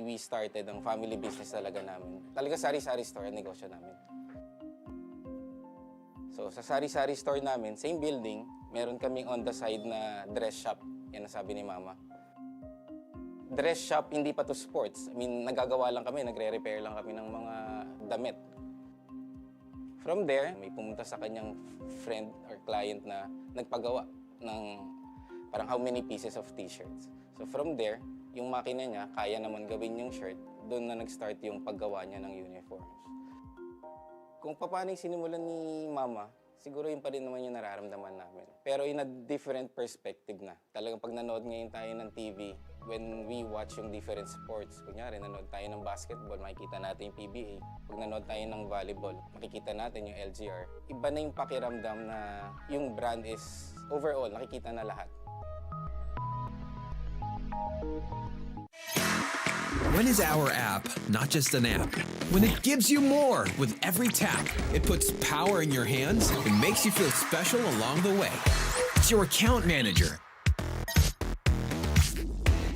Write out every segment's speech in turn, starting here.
we started ang family business talaga namin. Talaga sari-sari store ang negosyo namin. So sa sari-sari store namin, same building, meron kaming on the side na dress shop. Yan ang sabi ni Mama. Dress shop, hindi pa to sports. I mean, nagagawa lang kami, nagre-repair lang kami ng mga damit. From there, may pumunta sa kanyang friend or client na nagpagawa ng parang how many pieces of t-shirts. So from there, yung makina niya, kaya naman gawin yung shirt, doon na nag-start yung paggawa niya ng uniforms. Kung paano yung sinimulan ni Mama, siguro yun pa rin naman yung nararamdaman namin. Pero in a different perspective na. Talagang pag nanood ngayon tayo ng TV, when we watch yung different sports, kunyari nanood tayo ng basketball, makikita natin yung PBA. Pag nanood tayo ng volleyball, makikita natin yung LGR. Iba na yung pakiramdam na yung brand is overall, nakikita na lahat. When is our app not just an app? When it gives you more with every tap, it puts power in your hands and makes you feel special along the way. It's your account manager,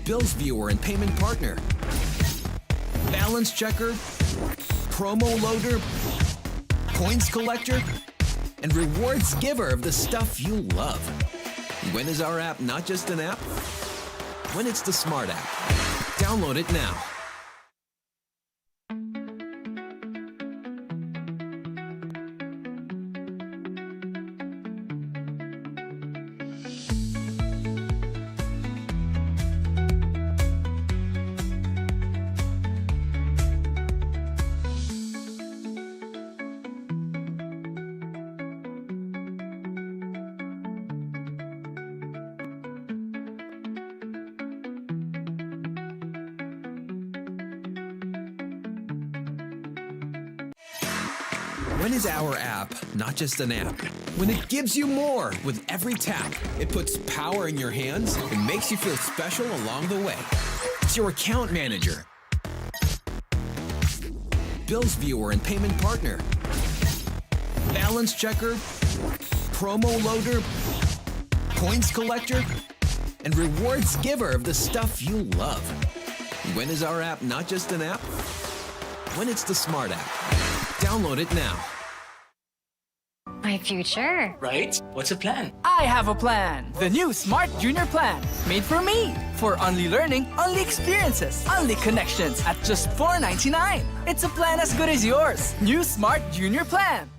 bills viewer and payment partner, balance checker, promo loader, points collector, and rewards giver of the stuff you love. When is our app not just an app? When it's the smart app. Download it now. When is our app not just an app? When it gives you more with every tap, it puts power in your hands and makes you feel special along the way. It's your account manager, bills viewer and payment partner, balance checker, promo loader, points collector, and rewards giver of the stuff you love. When is our app not just an app? When it's the smart app. Download it now. My future. Right? What's the plan? I have a plan. The new Smart Junior Plan. Made for me. For only learning, only experiences, only connections at just $4.99. It's a plan as good as yours. New Smart Junior Plan.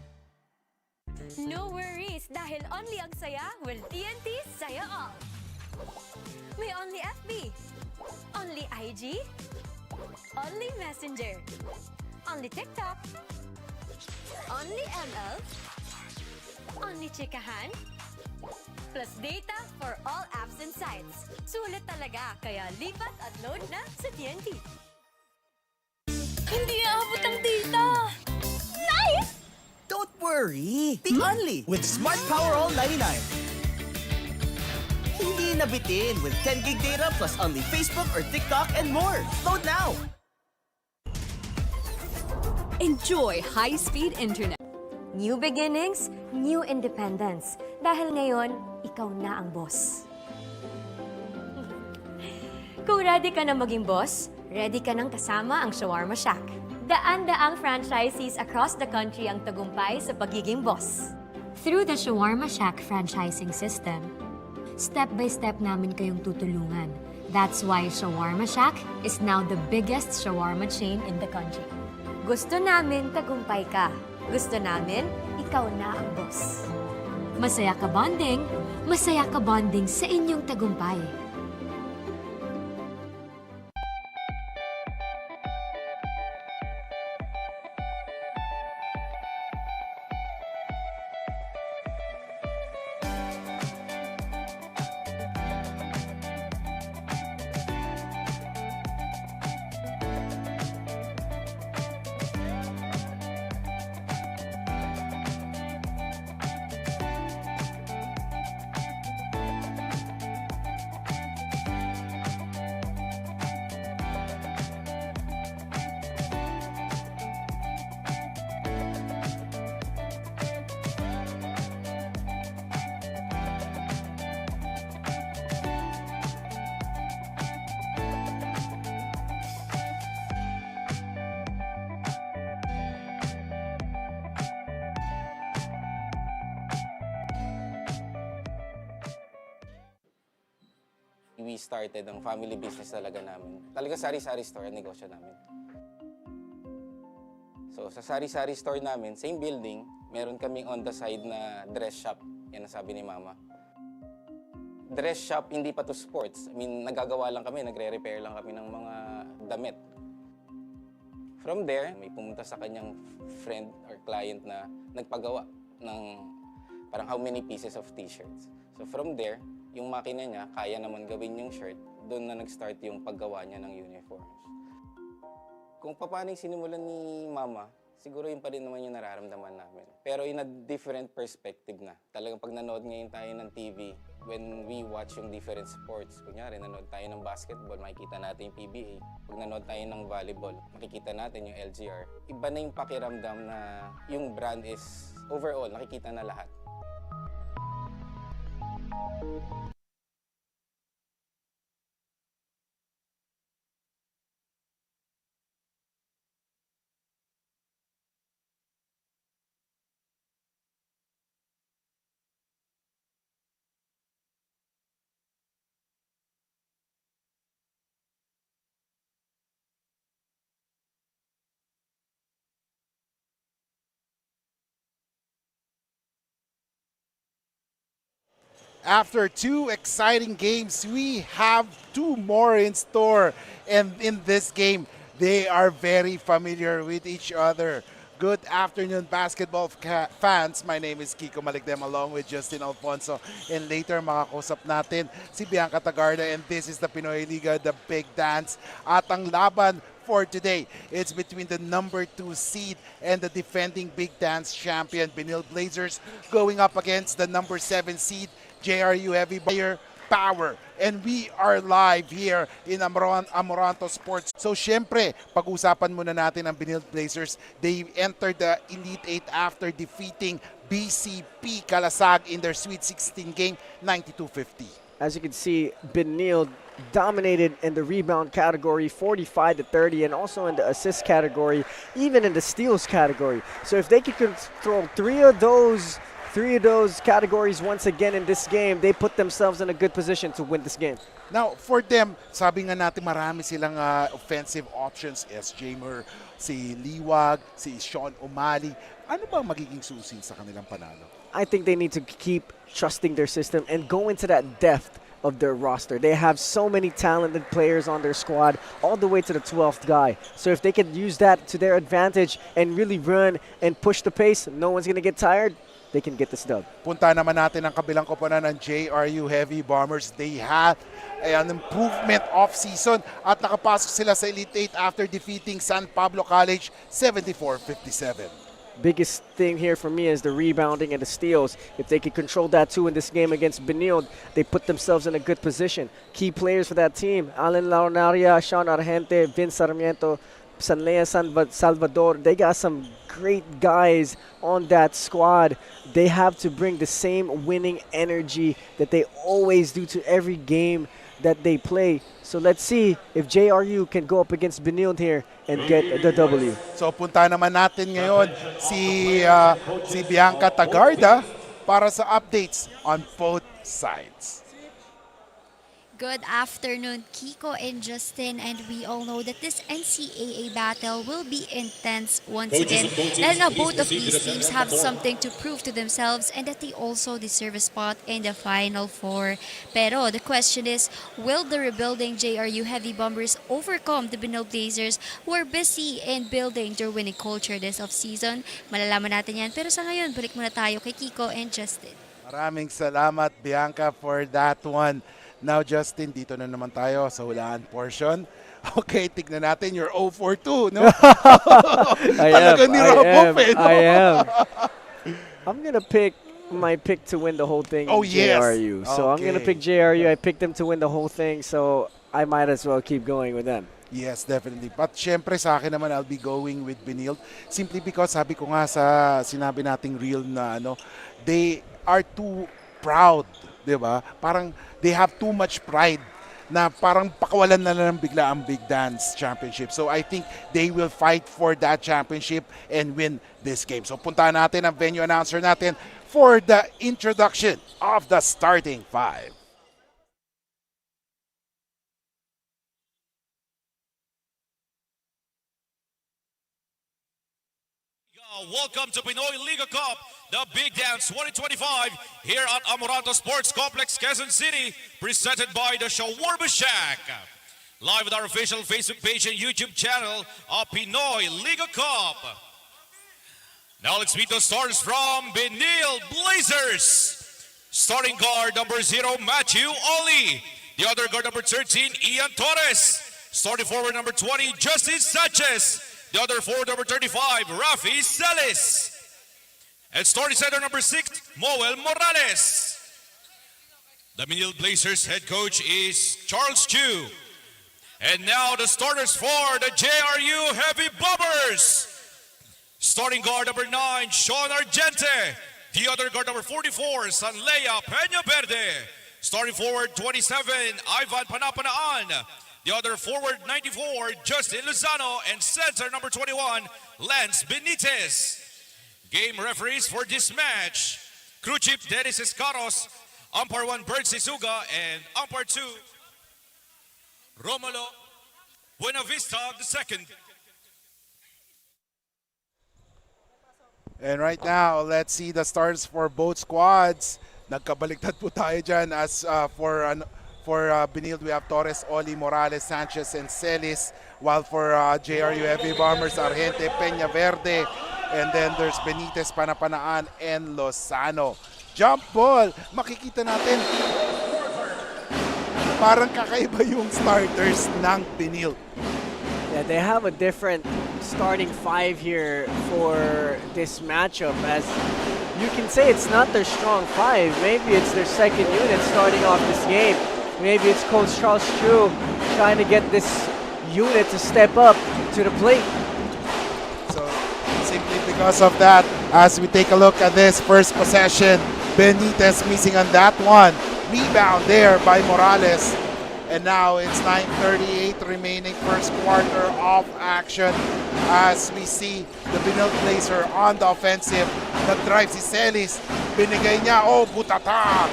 No worries dahil only ang saya will TNT Saya All. May only FB, only IG, only Messenger, only TikTok, only ML, only chikahan, plus data for all apps and sites. Sulit talaga, kaya lipat at load na sa TNT. Hindi aabot ang data! Nice! Don't worry! Be only with Smart Power All 99. Hindi nabitin with 10 gig data plus only Facebook or TikTok and more. Load now! Enjoy high-speed internet. New beginnings, new independence. Dahil ngayon, ikaw na ang boss. Kung ready ka na maging boss, ready ka nang kasama ang Shawarma Shack. Daan-daang franchisees across the country ang tagumpay sa pagiging boss. Through the Shawarma Shack franchising system, step-by-step namin kayong tutulungan. That's why Shawarma Shack is now the biggest shawarma chain in the country. Gusto namin tagumpay ka. Gusto namin, ikaw na ang boss. Masaya ka bonding sa inyong tagumpay. we started ang family business talaga namin. Talaga sari-sari store ang negosyo namin. So sa sari-sari store namin, same building, meron kaming on the side na dress shop. Yan ang sabi ni Mama. Dress shop, hindi pa to sports. I mean, nagagawa lang kami, nagre-repair lang kami ng mga damit. From there, may pumunta sa kanyang friend or client na nagpagawa ng parang how many pieces of t-shirts. So from there, yung makina niya, kaya naman gawin yung shirt, doon na nag-start yung paggawa niya ng uniforms. Kung paano yung sinimulan ni Mama, siguro yun pa rin naman yung nararamdaman namin. Pero in a different perspective na. Talagang pag nanood ngayon tayo ng TV, when we watch yung different sports, kunyari nanood tayo ng basketball, makikita natin yung PBA. Pag nanood tayo ng volleyball, makikita natin yung LGR. Iba na yung pakiramdam na yung brand is overall, nakikita na lahat. After 2 exciting games, we have 2 more in store. And in this game, they are very familiar with each other. Good afternoon, basketball fans. My name is Kiko Maligdem along with Justin Alfonso. And later, makakausap natin si Bianca Tagarda. And this is the Pinoy Liga, the big dance. At ang laban for today, it's between the number 2 seed and the defending big dance champion, Benilde Blazers, going up against the number 7 seed, JRU Heavy Power. And we are live here in Amoranto Sports. So syempre, pag-usapan muna natin ang Benilde Blazers. They entered the Elite 8 after defeating BCP Calasag in their Sweet 16 game, 92-50. As you can see, Benilde dominated in the rebound category, 45-30, and also in the assist category, even in the steals category. So if they could control three of those categories once again in this game, they put themselves in a good position to win this game. Now, for them, sabi nga natin marami silang offensive options. SJ Mur, si Liwag, si Sean O'Malley. Ano ba magiging susi sa kanilang panalo? I think they need to keep trusting their system and go into that depth of their roster. They have so many talented players on their squad, all the way to the 12th guy. So if they could use that to their advantage and really run and push the pace, no one's going to get tired. They can get this dub. Punta naman natin ang kabilang koponan ng JRU Heavy Bombers. They had an improvement off-season at nakapasok sila sa Elite 8 after defeating San Pablo College 74-57. Biggest thing here for me is the rebounding and the steals. If they can control that too in this game against Benilde, they put themselves in a good position. Key players for that team, Alan Launaria, Sean Argente, Vince Sarmiento, Sanlea Salvador, they got some great guys on that squad. They have to bring the same winning energy that they always do to every game that they play. So let's see if JRU can go up against Benilde here and get the W. So punta naman natin ngayon si Bianca Tagarda para sa updates on both sides. Good afternoon, Kiko and Justin, and we all know that this NCAA battle will be intense once again. And now both of these teams have something to prove to themselves and that they also deserve a spot in the Final Four. Pero the question is, will the rebuilding JRU Heavy Bombers overcome the Benilde Blazers who are busy in building their winning culture this off-season? Malalaman natin yan. Pero sa ngayon, balik muna tayo kay Kiko and Justin. Maraming salamat, Bianca, for that one. Now, Justin, dito na naman tayo sa hulaan portion. Okay, tignan natin your 0-4-2, no? I am. I'm going to pick my pick to win the whole thing. Oh, yes. JRU. So I'm going to pick JRU. I picked them to win the whole thing, so I might as well keep going with them. Yes, definitely. But syempre sa akin naman, I'll be going with Benilde. Simply because sabi ko nga sa sinabi nating real na they are too proud, di ba? Parang they have too much pride na parang pakawalan na lang bigla ang Big Dance Championship. So I think they will fight for that championship and win this game. So puntahan natin ang venue announcer natin for the introduction of the starting 5. Welcome to Pinoy Liga Cup, the Big Dance 2025 here at AMORANTO Sports Complex, Quezon City, presented by the Shawarma Shack. Live with our official Facebook page and YouTube channel of Pinoy Liga Cup. Now let's meet the stars from Benilde Blazers. Starting guard number 0, Matthew Oli. The other guard number 13, Ian Torres. Starting forward number 20, Justin Sanchez. The other forward number 35, Rafi Celis. And starting center number 6, Moel Morales. The Benilde Blazers head coach is Charles Chu. And now the starters for the JRU Heavy Bombers. Starting guard number 9, Sean Argente. The other guard number 44, Sanlea Peña Verde. Starting forward 27, Ivan Panapanaan. The other forward 94, Justin Lozano. And center number 21, Lance Benitez. Game referees for this match, crew chief Dennis Escaros, umpire 1 Bert Sisuga, and umpire 2 Romulo Buenavista II. And right now, let's see the starts for both squads. Nagkabaliktad po tayo dyan as for Benilde, we have Torres, Oli, Morales, Sanchez, and Celis. While for JRU Heavy Bombers, Argente, Peña Verde. And then there's Benitez, Panapanaan, and Lozano. Jump ball! Makikita natin, parang kakaiba yung starters ng Benilde. Yeah, they have a different starting 5 here for this matchup, as you can say it's not their strong 5. Maybe it's their second unit starting off this game. Maybe it's Coach Charles Chu trying to get this unit to step up to the plate. So simply because of that, as we take a look at this first possession, Benitez missing on that one. Rebound there by Morales. And now it's 9:38 remaining, first quarter of action, as we see the Benilde Blazer on the offensive. Nag-drive si Celis. Binigay niya, oh, butata!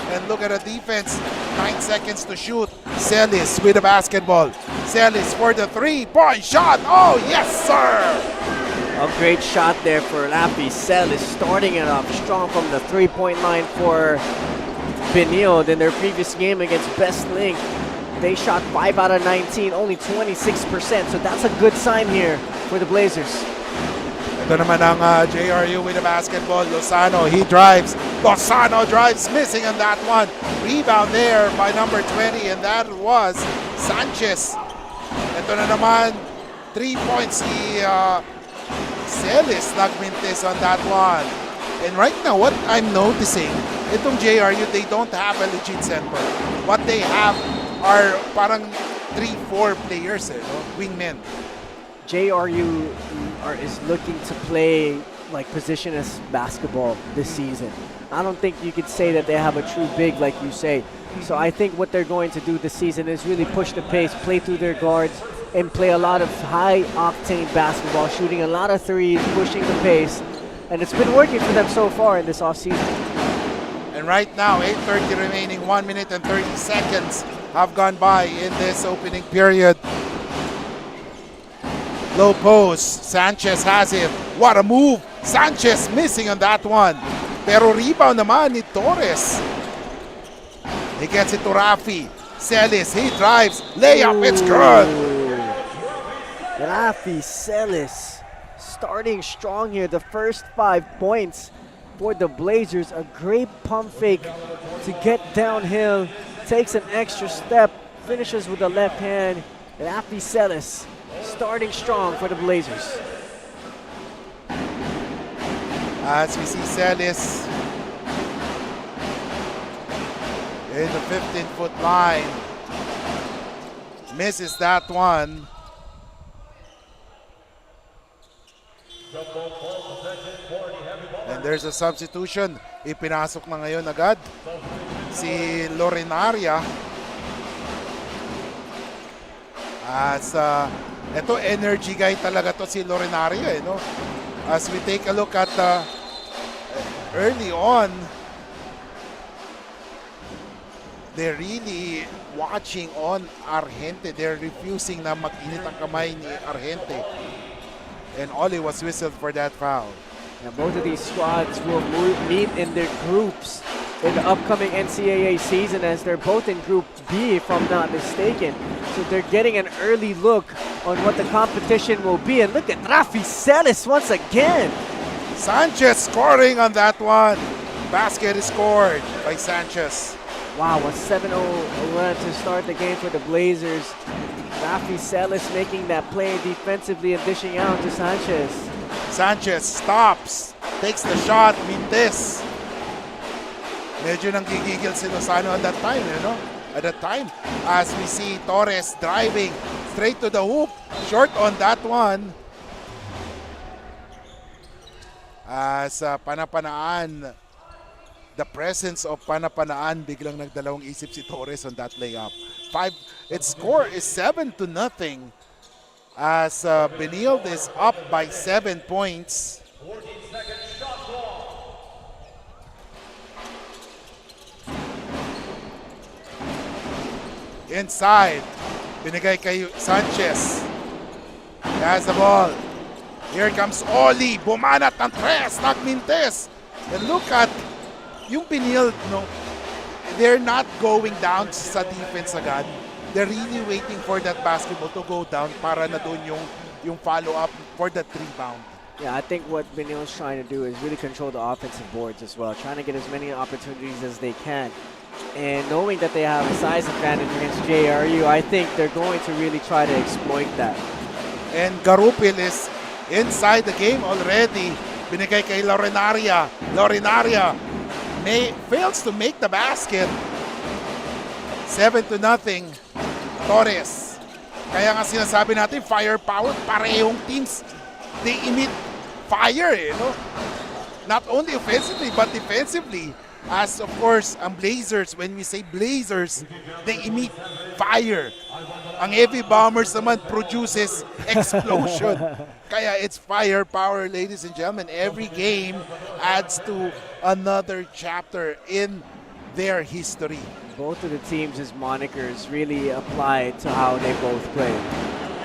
And look at the defense, 9 seconds to shoot. Celis with the basketball. Celis for the 3-point shot. Oh, yes, sir! A great shot there for Lapi Celis, starting it off strong from the 3-point line for Benilde. In their previous game against Best Link, they shot 5 out of 19, only 26%. So that's a good sign here for the Blazers. Ito naman ang JRU with the basketball. Lozano, he drives. Lozano drives, missing on that one. Rebound there by number 20, and that was Sanchez. Ito na naman, 3 points si Celis nagmintis on that one. And right now, what I'm noticing, itong JRU, they don't have a legit center. What they have are parang 3-4 players, wingmen. JRU is looking to play like positionless basketball this season. I don't think you could say that they have a true big like you say. So I think what they're going to do this season is really push the pace, play through their guards, and play a lot of high-octane basketball, shooting a lot of threes, pushing the pace. And it's been working for them so far in this offseason. And right now, 8:30 remaining, 1 minute and 30 seconds have gone by in this opening period. Low post, Sanchez has it. What a move! Sanchez missing on that one. Pero rebound naman ni Torres. He gets it to Rafi. Celis, he drives. Layup, it's good. Rafi Celis starting strong here. The first 5 points for the Blazers. A great pump fake to get downhill. Takes an extra step. Finishes with the left hand. Rafi Celis starting strong for the Blazers. As we see Celis in the 15-foot line. Misses that one. And there's a substitution. Ipinasok na ngayon agad si Lorenaria. As ito, energy guy talaga to si Lorenaria, no? As we take a look at early on, they're really watching on Argente. They're refusing na mag-init ang kamay ni Argente. And Oli was whistled for that foul. Now both of these squads will meet in their groups in the upcoming NCAA season, as they're both in Group B, if I'm not mistaken. So they're getting an early look on what the competition will be. And look at Rafi Celis once again. Sanchez scoring on that one. Basket is scored by Sanchez. Wow, a 7-0 run to start the game for the Blazers. Rafi Celis making that play defensively and dishing out to Sanchez. Sanchez stops, takes the shot, Mintes. Medyo nang gigigil si Lozano at that time, you know? At that time, as we see Torres driving straight to the hoop, short on that one. As Panapanaan, the presence of Panapanaan, biglang nagdalawang isip si Torres on that layup. Its score is 7-0 as Benilde is up by 7 points. Inside, binigay kay Sanchez. He has the ball. Here comes Oli, bumanat ng tres, nagmintes. And look at yung Benilde, no? They're not going down sa defense agad. They're really waiting for that basketball to go down para na doon yung follow-up for that rebound. Yeah, I think what Benilde's trying to do is really control the offensive boards as well, trying to get as many opportunities as they can. And knowing that they have a size advantage against JRU, I think they're going to really try to exploit that. And Garupil is inside the game already. Binigay kay Laurenaria. Laurenaria fails to make the basket. 7-0. Torres. Kaya nga sinasabi natin, firepower, parehong teams, they emit fire, eh, no? Not only offensively, but defensively. As of course, ang Blazers, when we say Blazers, they emit fire. Ang Heavy Bombers naman produces explosion. Kaya it's firepower, ladies and gentlemen. Every game adds to another chapter in their history. Both of the teams' monikers really apply to how they both play.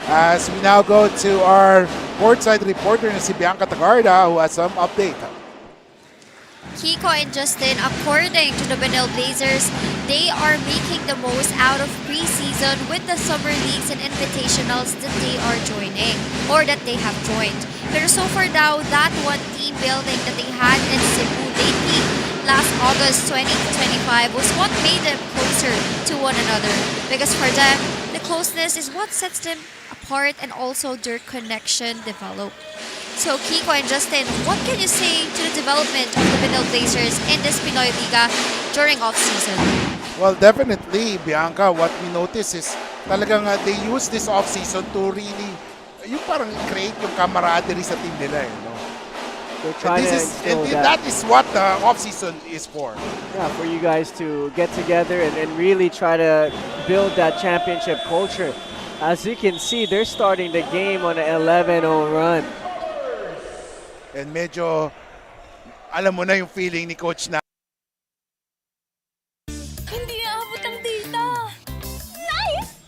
As we now go to our courtside reporter na si Bianca Tagarda, who has some update. Kiko and Justin, according to the Benilde Blazers, they are making the most out of preseason with the summer leagues and invitationals that they are joining or that they have joined. Pero so far daw, that one team building that they had in Cebu lately last August 2025 was what made them closer to one another. Because for them, the closeness is what sets them apart and also their connection develop. So Kiko and Justin, what can you say to the development of the Benilde Blazers in this Pinoy Liga during off-season? Well, definitely, Bianca, what we notice is talagang they use this off-season to really, yung parang create yung camaraderie sa team nila, eh, no? That is what the off-season is for. Yeah, for you guys to get together and really try to build that championship culture. As you can see, they're starting the game on an 11-0 run. And medyo, alam mo na yung feeling ni Coach na. Hindi aabot ang data. Nice!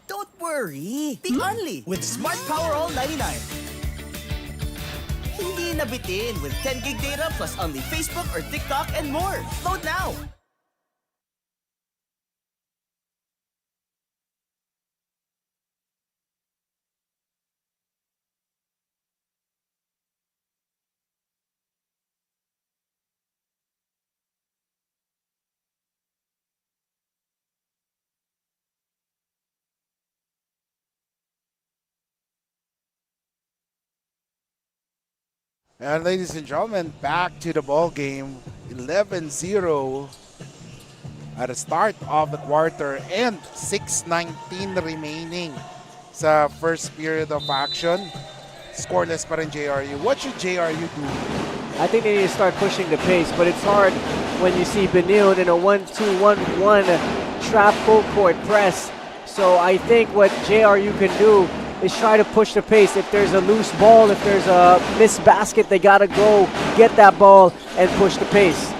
Don't worry. Be only with Smart Power All 99. Hindi nabitin with 10 gig data plus only Facebook or TikTok and more. Load now. And ladies and gentlemen, back to the ball game. 11-0 at the start of the quarter and 6:19 remaining sa first period of action. Scoreless pa rin JRU. What should JRU do? I think they need to start pushing the pace, but it's hard when you see Benilde in a 1-2-1-1 trap full court press. So I think what JRU can do is try to push the pace. If there's a loose ball, if there's a missed basket, they gotta go get that ball and push the pace.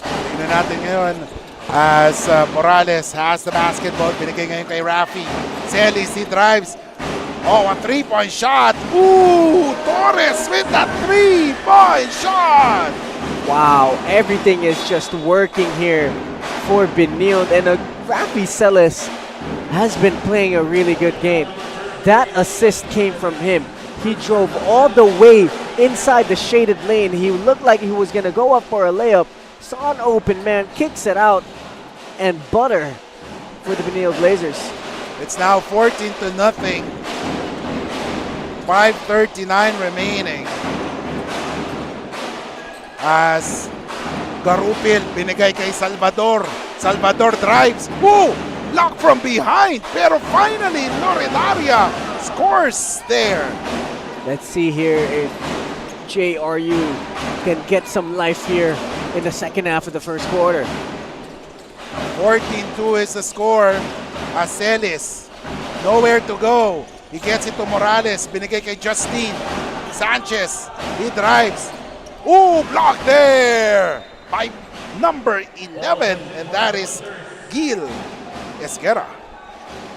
Tingnan natin ngayon as Morales has the basketball. Binigay ngayon kay Rafi. Celis, he drives. Oh, a three-point shot. Ooh, Torres with that three-point shot. Wow, everything is just working here for Benilde, and Rafi Celis has been playing a really good game. That assist came from him. He drove all the way inside the shaded lane. He looked like he was going to go up for a layup. Saw an open man, kicks it out, and butter for the Benilde Blazers. It's now 14-0. 5:39 remaining. As Garupil binigay kay Salvador. Salvador drives. Woo! Lock from behind. Pero finally, Loredaria scores there. Let's see here if JRU can get some life here in the second half of the first quarter. 14-2 is the score. Acelis, nowhere to go. He gets it to Morales. Binigay kay Justin. Sanchez, he drives. Ooh, blocked there by number 11, and that is Gil Esguerra.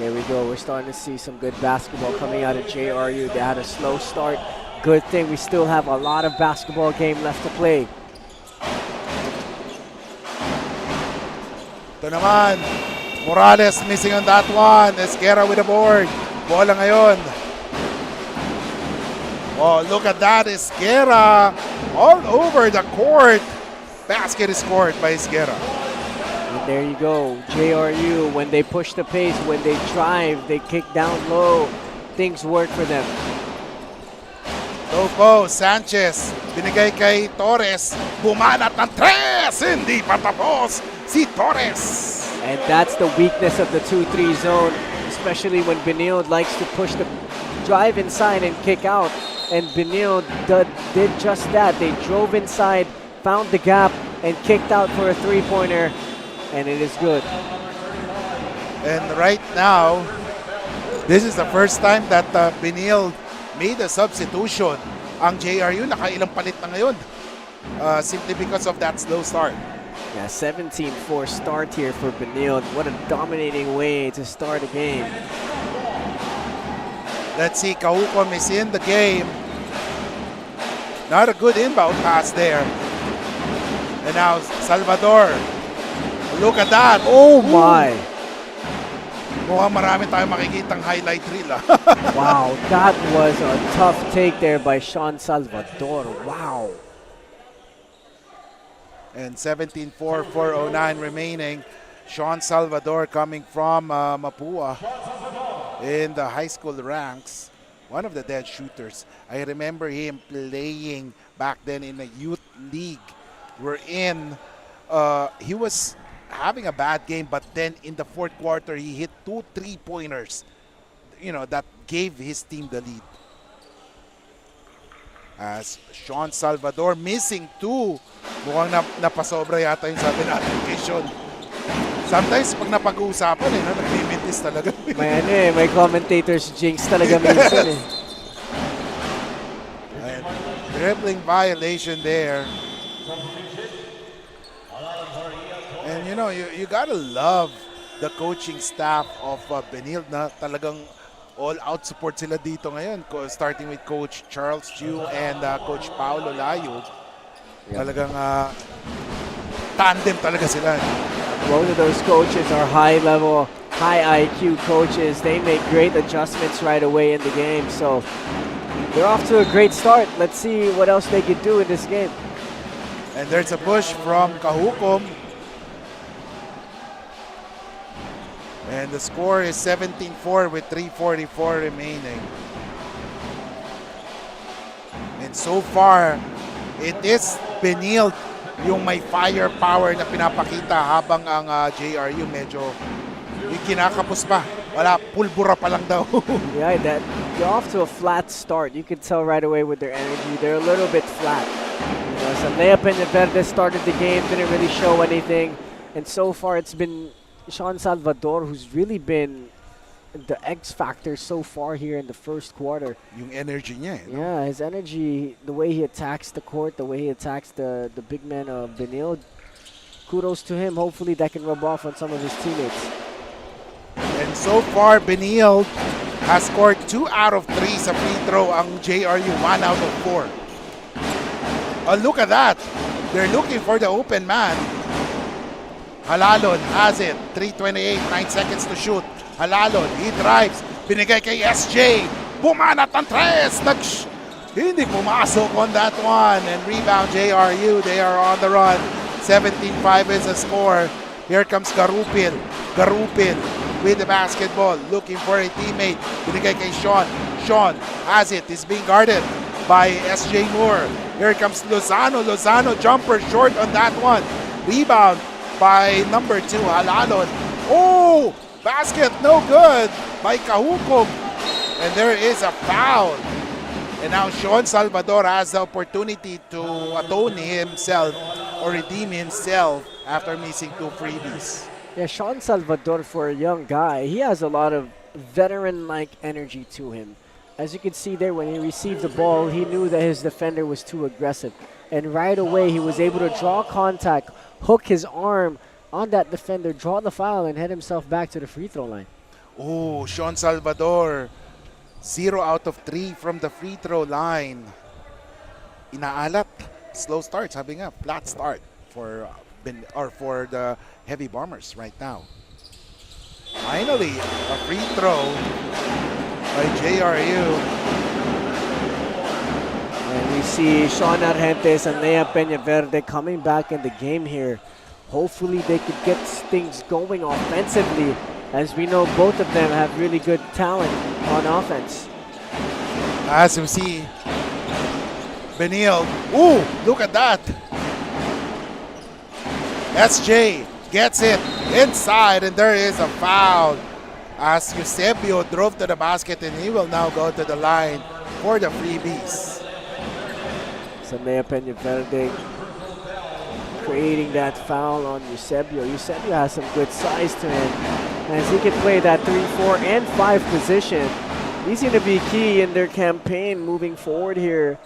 There we go. We're starting to see some good basketball coming out of JRU. They had a slow start. Good thing we still have a lot of basketball game left to play. Ito naman, Morales missing on that one. Esguerra with the board. Bola ngayon. Oh, look at that. Esguerra all over the court. Basket is scored by Esguerra. And there you go. JRU, when they push the pace, when they drive, they kick down low. Things work for them. Topo, Sanchez, binigay kay Torres. Bumanat ng tres. Hindi pa tapos si Torres. And that's the weakness of the 2-3 zone, especially when Benilde likes to push the drive inside and kick out. And Benilde did just that. They drove inside, found the gap, and kicked out for a three-pointer, and it is good. And right now, this is the first time that Benilde made a substitution. Ang JRU nakailang palit na ngayon simply because of that slow start. Yeah, 17-4 start here for Benilde. What a dominating way to start a game. Let's see, Kahukom is in the game. Not a good inbound pass there. And now Salvador. Look at that. Oh my. Mukhang marami tayong makikitang highlight reel. Wow, that was a tough take there by Sean Salvador. Wow. And 17-4, 4:09 remaining. Sean Salvador coming from Mapua in the high school ranks. One of the dead shooters. I remember him playing back then in a youth league. He was having a bad game, but then in the fourth quarter, he hit 2 3-pointers. That gave his team the lead. As Sean Salvador missing 2. Mukhang napasobra yata yung sabi natin kay Sean. Sometimes pag napag-uusapan nag-limitis talaga. May commentators jinx talaga minsan eh. And dribbling violation there. And you gotta love the coaching staff of Benilde na talagang all-out support sila dito ngayon. Starting with Coach Charles Chu and Coach Paolo Layog. Talagang tandem talaga sila. Both of those coaches are high-level, high IQ coaches. They make great adjustments right away in the game. So they're off to a great start. Let's see what else they could do in this game. And there's a push from Kahukom. And the score is 17-4 with 3:44 remaining. And so far, it is Benilde yung may firepower na pinapakita habang ang JRU medyo kinakapos pa. Wala, pulbura pa lang daw. Yeah, they're off to a flat start. You can tell right away with their energy. They're a little bit flat. So layup and Verde started the game, didn't really show anything. And so far, it's been Sean Salvador who's really been the X factor so far here in the first quarter. Yung energy niya eh. Yeah, his energy, the way he attacks the court, the way he attacks the big man of Benilde. Kudos to him. Hopefully that can rub off on some of his teammates. And so far, Benilde has scored 2 out of 3 sa free throw. Ang JRU, 1 out of 4. Oh, look at that. They're looking for the open man. Halalon has it. 3:28, 9 seconds to shoot. Halalon, he drives. Binigay kay SJ. Bumanat ang tres. Hindi pumasok on that one. And rebound JRU. They are on the run. 17-5 is the score. Here comes Garupil. Garupil with the basketball. Looking for a teammate. Binigay kay Sean. Sean has it. He's being guarded by SJ Moore. Here comes Lozano. Lozano jumper short on that one. Rebound by number 2, Halalon. Oh! Basket no good by Kahukom. And there is a foul. And now Sean Salvador has the opportunity to atone himself or redeem himself after missing 2 freebies. Yeah, Sean Salvador, for a young guy, he has a lot of veteran-like energy to him. As you can see there, when he received the ball, he knew that his defender was too aggressive. And right away, he was able to draw contact, hook his arm on that defender, draw the foul, and head himself back to the free throw line. Oh, Sean Salvador, 0 out of 3 from the free throw line. Inaalat. Slow start, sabi nga, flat start for the Heavy Bombers right now. Finally, a free throw by JRU. And we see Sean Argentes and Nea Peñaverde coming back in the game here. Hopefully they could get things going offensively, as we know both of them have really good talent on offense. As you see, Benilde. Ooh, look at that. SJ gets it inside, and there is a foul as Eusebio drove to the basket, and he will now go to the line for the freebies. So Nea Peñaverde creating that foul on Eusebio. Eusebio has some good size to him. As he can play that 3, 4, and 5 position, he's going to be key in their campaign moving forward here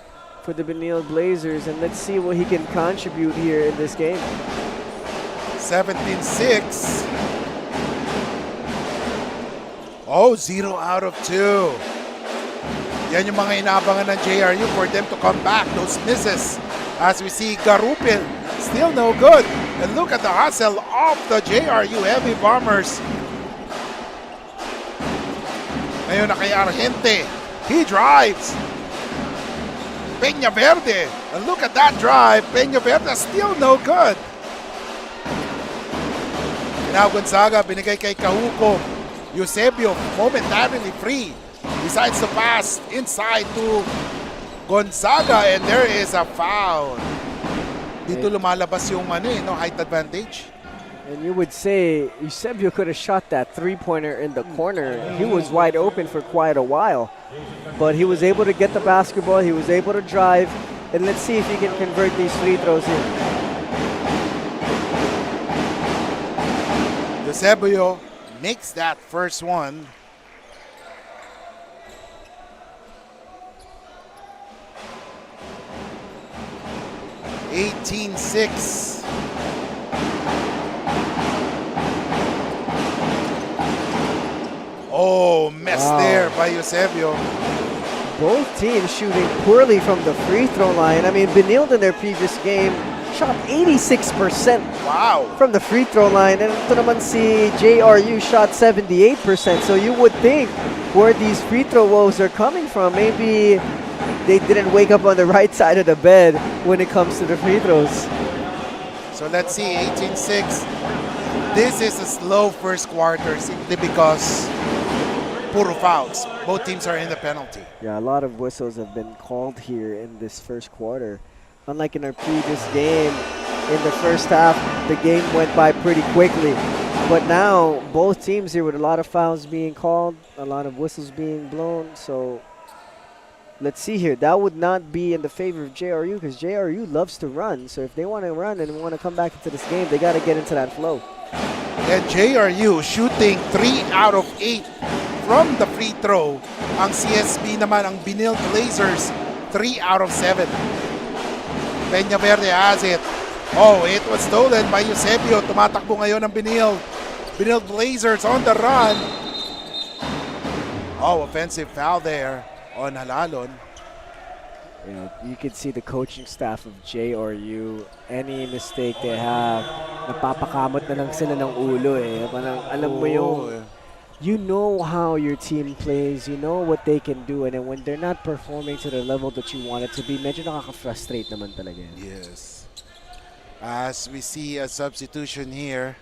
for the Benilde Blazers. And let's see what he can contribute here in this game. 17-6. Oh, 0 out of 2. Yan yung mga inaabangan ng JRU for them to come back. Those misses. As we see Garupil, still no good. And look at the hustle of the JRU Heavy Bombers. Ngayon na kay Argente. He drives. Peñaverde. And look at that drive. Peñaverde still no good. Now Gonzaga, binigay kay Kahuko. Eusebio momentarily free. Decides to pass inside to Gonzaga, and there is a foul. Dito lumalabas yung height advantage. And you would say Eusebio could have shot that three-pointer in the corner. He was wide open for quite a while. But he was able to get the basketball, he was able to drive, and let's see if he can convert these free throws here. Eusebio makes that first one. (18-6). Oh, mess there by Eusebio. Both teams shooting poorly from the free throw line. I mean, Benilde in their previous game shot 86% from the free throw line. And ito naman si JRU shot 78%. So you would think where these free throw woes are coming from, maybe they didn't wake up on the right side of the bed when it comes to the free throws. So let's see, 18-6. This is a slow first quarter simply because puro fouls. Both teams are in the penalty. Yeah, a lot of whistles have been called here in this first quarter. Unlike in our previous game, in the first half, the game went by pretty quickly. But now, both teams here with a lot of fouls being called, a lot of whistles being blown. So let's see here. That would not be in the favor of JRU because JRU loves to run. So if they want to run and want to come back into this game, they got to get into that flow. And JRU shooting 3 out of 8 from the free throw. Ang CSB naman, ang Benilde Blazers, 3 out of 7. Peñaverde has it. Oh, it was stolen by Eusebio. Tumatakbo ngayon ang Benilde. Benilde Blazers on the run. Oh, offensive foul there on Halalon. You know, you can see the coaching staff of JRU, any mistake they have, napapakamot na lang sila ng ulo eh. Parang alam mo yung, you know how your team plays, you know what they can do, and then when they're not performing to the level that you want it to be, medyo nakaka-frustrate naman talaga yan. Yes. As we see a substitution here,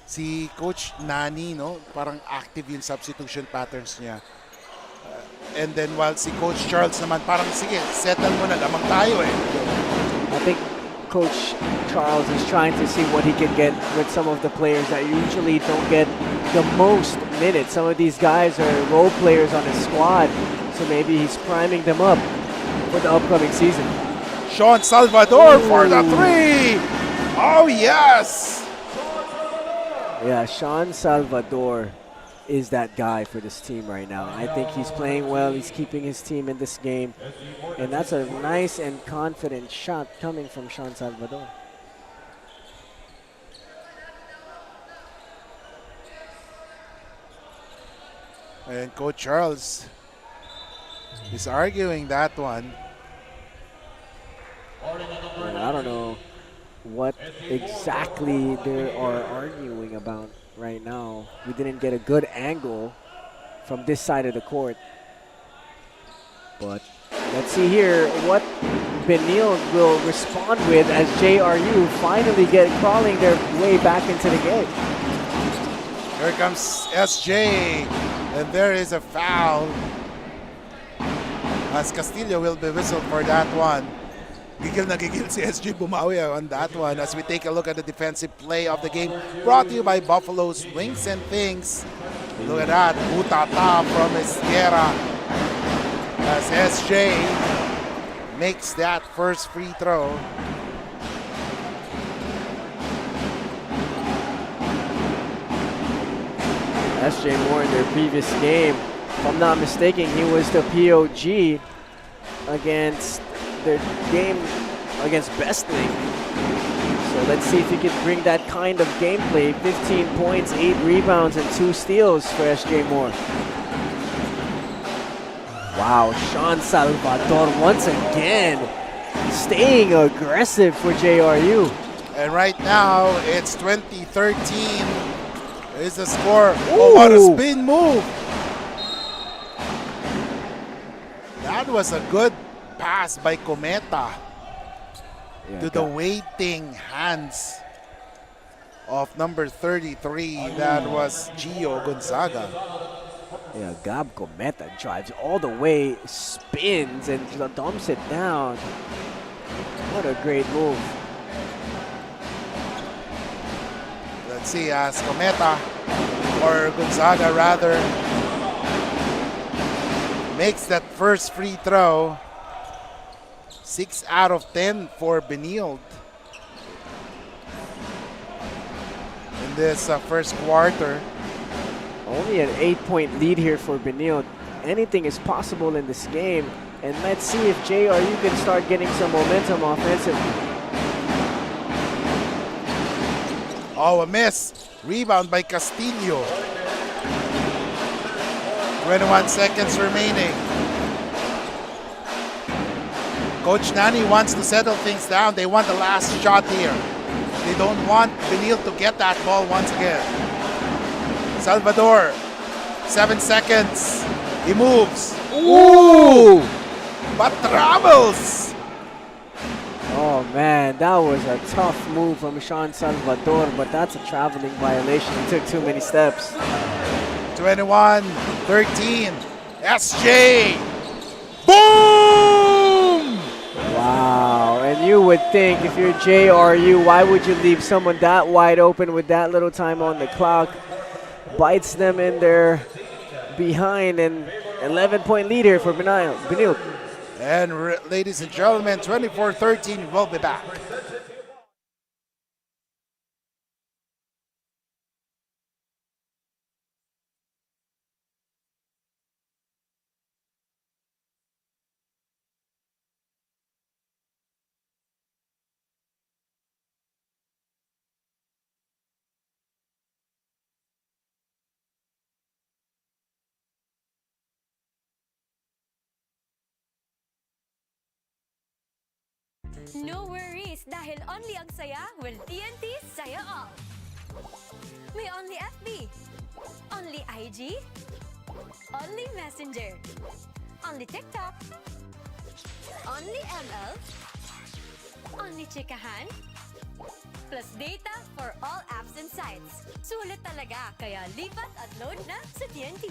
si Coach Nani, no, parang active yung substitution patterns niya. And then while si Coach Charles naman, parang sige, settle mo na, lamang tayo eh. I think Coach Charles is trying to see what he can get with some of the players that usually don't get the most minutes. Some of these guys are role players on his squad, so maybe he's priming them up for the upcoming season. Sean Salvador for the three! Oh, yes! Yeah, Sean Salvador is that guy for this team right now. I think he's playing well. He's keeping his team in this game. And that's a nice and confident shot coming from Sean Salvador. And Coach Charles is arguing that one. I don't know what exactly they are arguing about right now. We didn't get a good angle from this side of the court. But let's see here what Benilde will respond with as JRU finally get crawling their way back into the game. Here comes SJ, and there is a foul. As Castillo will be whistled for that one. Gigil na gigil si SJ bumawi on that one as we take a look at the defensive play of the game. Brought to you by Buffalo's Wings and Things. Look at that, Utata from Esquera. As SJ makes that first free throw. SJ Moore in their previous game, if I'm not mistaken, he was the POG against their game against Bestling. So let's see if he can bring that kind of gameplay. 15 points, 8 rebounds, and 2 steals for SJ Moore. Wow, Sean Salvador once again staying aggressive for JRU. And right now, it's 2013 is the score. Oh, what a spin move. That was a good pass by Cometa to the waiting hands of number 33. That was Gio Gonzaga. Yeah, Gab Cometa drives all the way, spins, and dumps it down. What a great move. Let's see, as Cometa, or Gonzaga rather, makes that first free throw. 6 out of 10 for Benilde in this first quarter. Only an 8-point lead here for Benilde. Anything is possible in this game. And let's see if JRU can start getting some momentum offensively. Oh, a miss. Rebound by Castillo. 21 seconds remaining. Coach Nani wants to settle things down. They want the last shot here. They don't want Benilde to get that ball once again. Salvador, 7 seconds. He moves. Ooh! But travels. Oh man, that was a tough move from Sean Salvador, but that's a traveling violation. He took too many steps. 21-13. SJ. Boom! Wow, and you would think if you're JRU, why would you leave someone that wide open with that little time on the clock? Bites them in their behind, and 11-point lead here for Benilde. And ladies and gentlemen, 24-13, we'll be back. No worries, dahil only ang saya will TNT Saya All. May only FB, only IG, only Messenger, only TikTok, only ML, only Chikahan, plus data for all apps and sites. Sulit talaga, kaya lipat at load na sa TNT.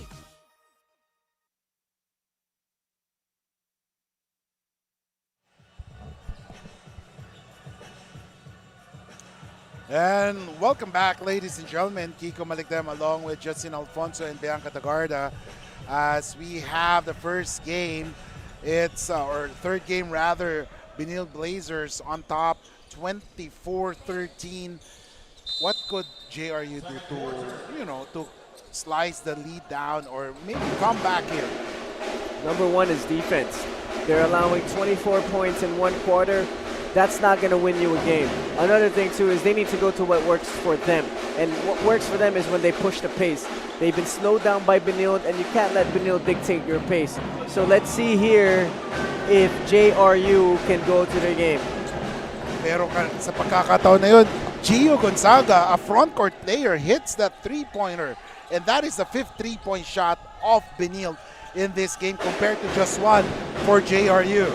And welcome back, ladies and gentlemen. Kiko Maligdem along with Justin Alfonso and Bianca Tagarda as we have the first game. It's or third game rather. Benilde Blazers on top, 24-13. What could JRU do to slice the lead down or maybe come back here? Number one is defense. They're allowing 24 points in one quarter. That's not going to win you a game. Another thing, too, is they need to go to what works for them. And what works for them is when they push the pace. They've been slowed down by Benilde, and you can't let Benilde dictate your pace. So let's see here if JRU can go to their game. Pero sa pagkakataon na yun, Gio Gonzaga, a front court player, hits that three-pointer. And that is the fifth three-point shot of Benilde in this game compared to just one for JRU.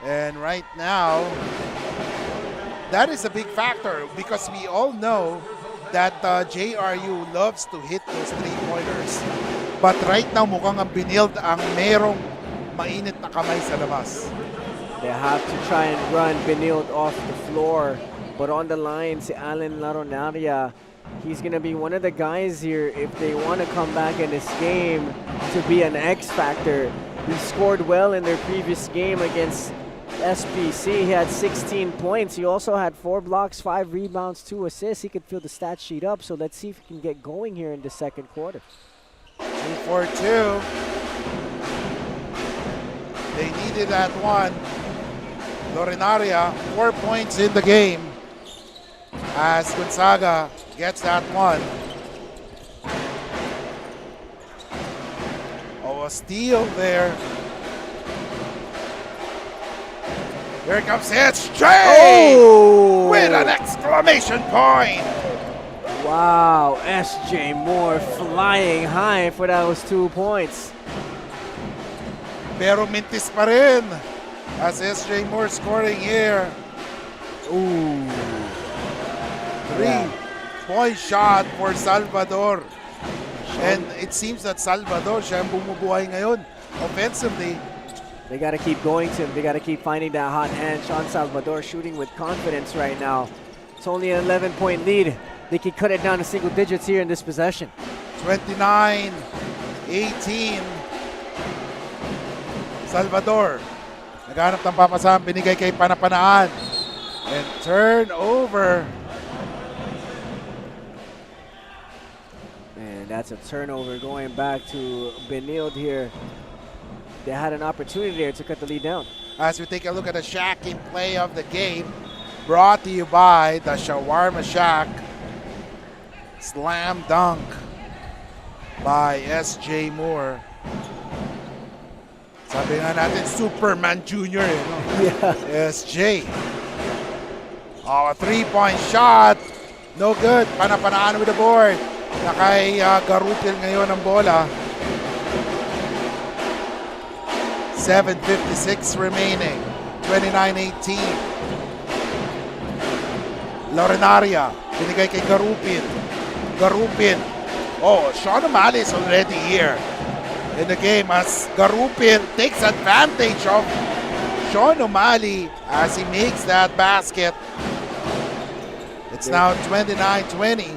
And right now, that is a big factor because we all know that JRU loves to hit those three-pointers. But right now, mukhang ang Benilde ang merong mainit na kamay sa labas. They have to try and run Benilde off the floor. But on the line, si Alan Laronaria, he's going to be one of the guys here if they want to come back in this game to be an X factor. He scored well in their previous game against SPC. He had 16 points. He also had 4 blocks, 5 rebounds, 2 assists. He could fill the stat sheet up. So let's see if he can get going here in the second quarter. 2-4-2. They needed that one. Lorinaria, 4 points in the game as Gonzaga gets that one. Oh, a steal there. Here comes SJ with an exclamation point. Wow, SJ Moore flying high for those 2 points. Pero mintis pa rin as SJ Moore scoring here. Ooh. 3-point shot for Salvador. And it seems that Salvador siya ang bumubuhay ngayon offensively. They got to keep going to him. They got to keep finding that hot hand. Sean Salvador shooting with confidence right now. It's only an 11-point lead. They can cut it down to single digits here in this possession. 29-18. Salvador. Naghanap ng papasahan. Binigay kay Panapanaan. And turnover. And that's a turnover going back to Benilde here. They had an opportunity there to cut the lead down. As we take a look at the Shacking play of the game, brought to you by the Shawarma Shack. Slam dunk by SJ Moore. Sabi nga natin, Superman Jr. No? Yeah. SJ. Oh, a 3-point shot. No good. Panapanaan with the board. Nakay Garupil ngayon ang bola. 7:56 remaining. 29-18. Lorinaria. Binigay kay Garupin. Garupin. Oh, Sean O'Malley is already here in the game as Garupin takes advantage of Sean O'Malley as he makes that basket. It's now 29-20.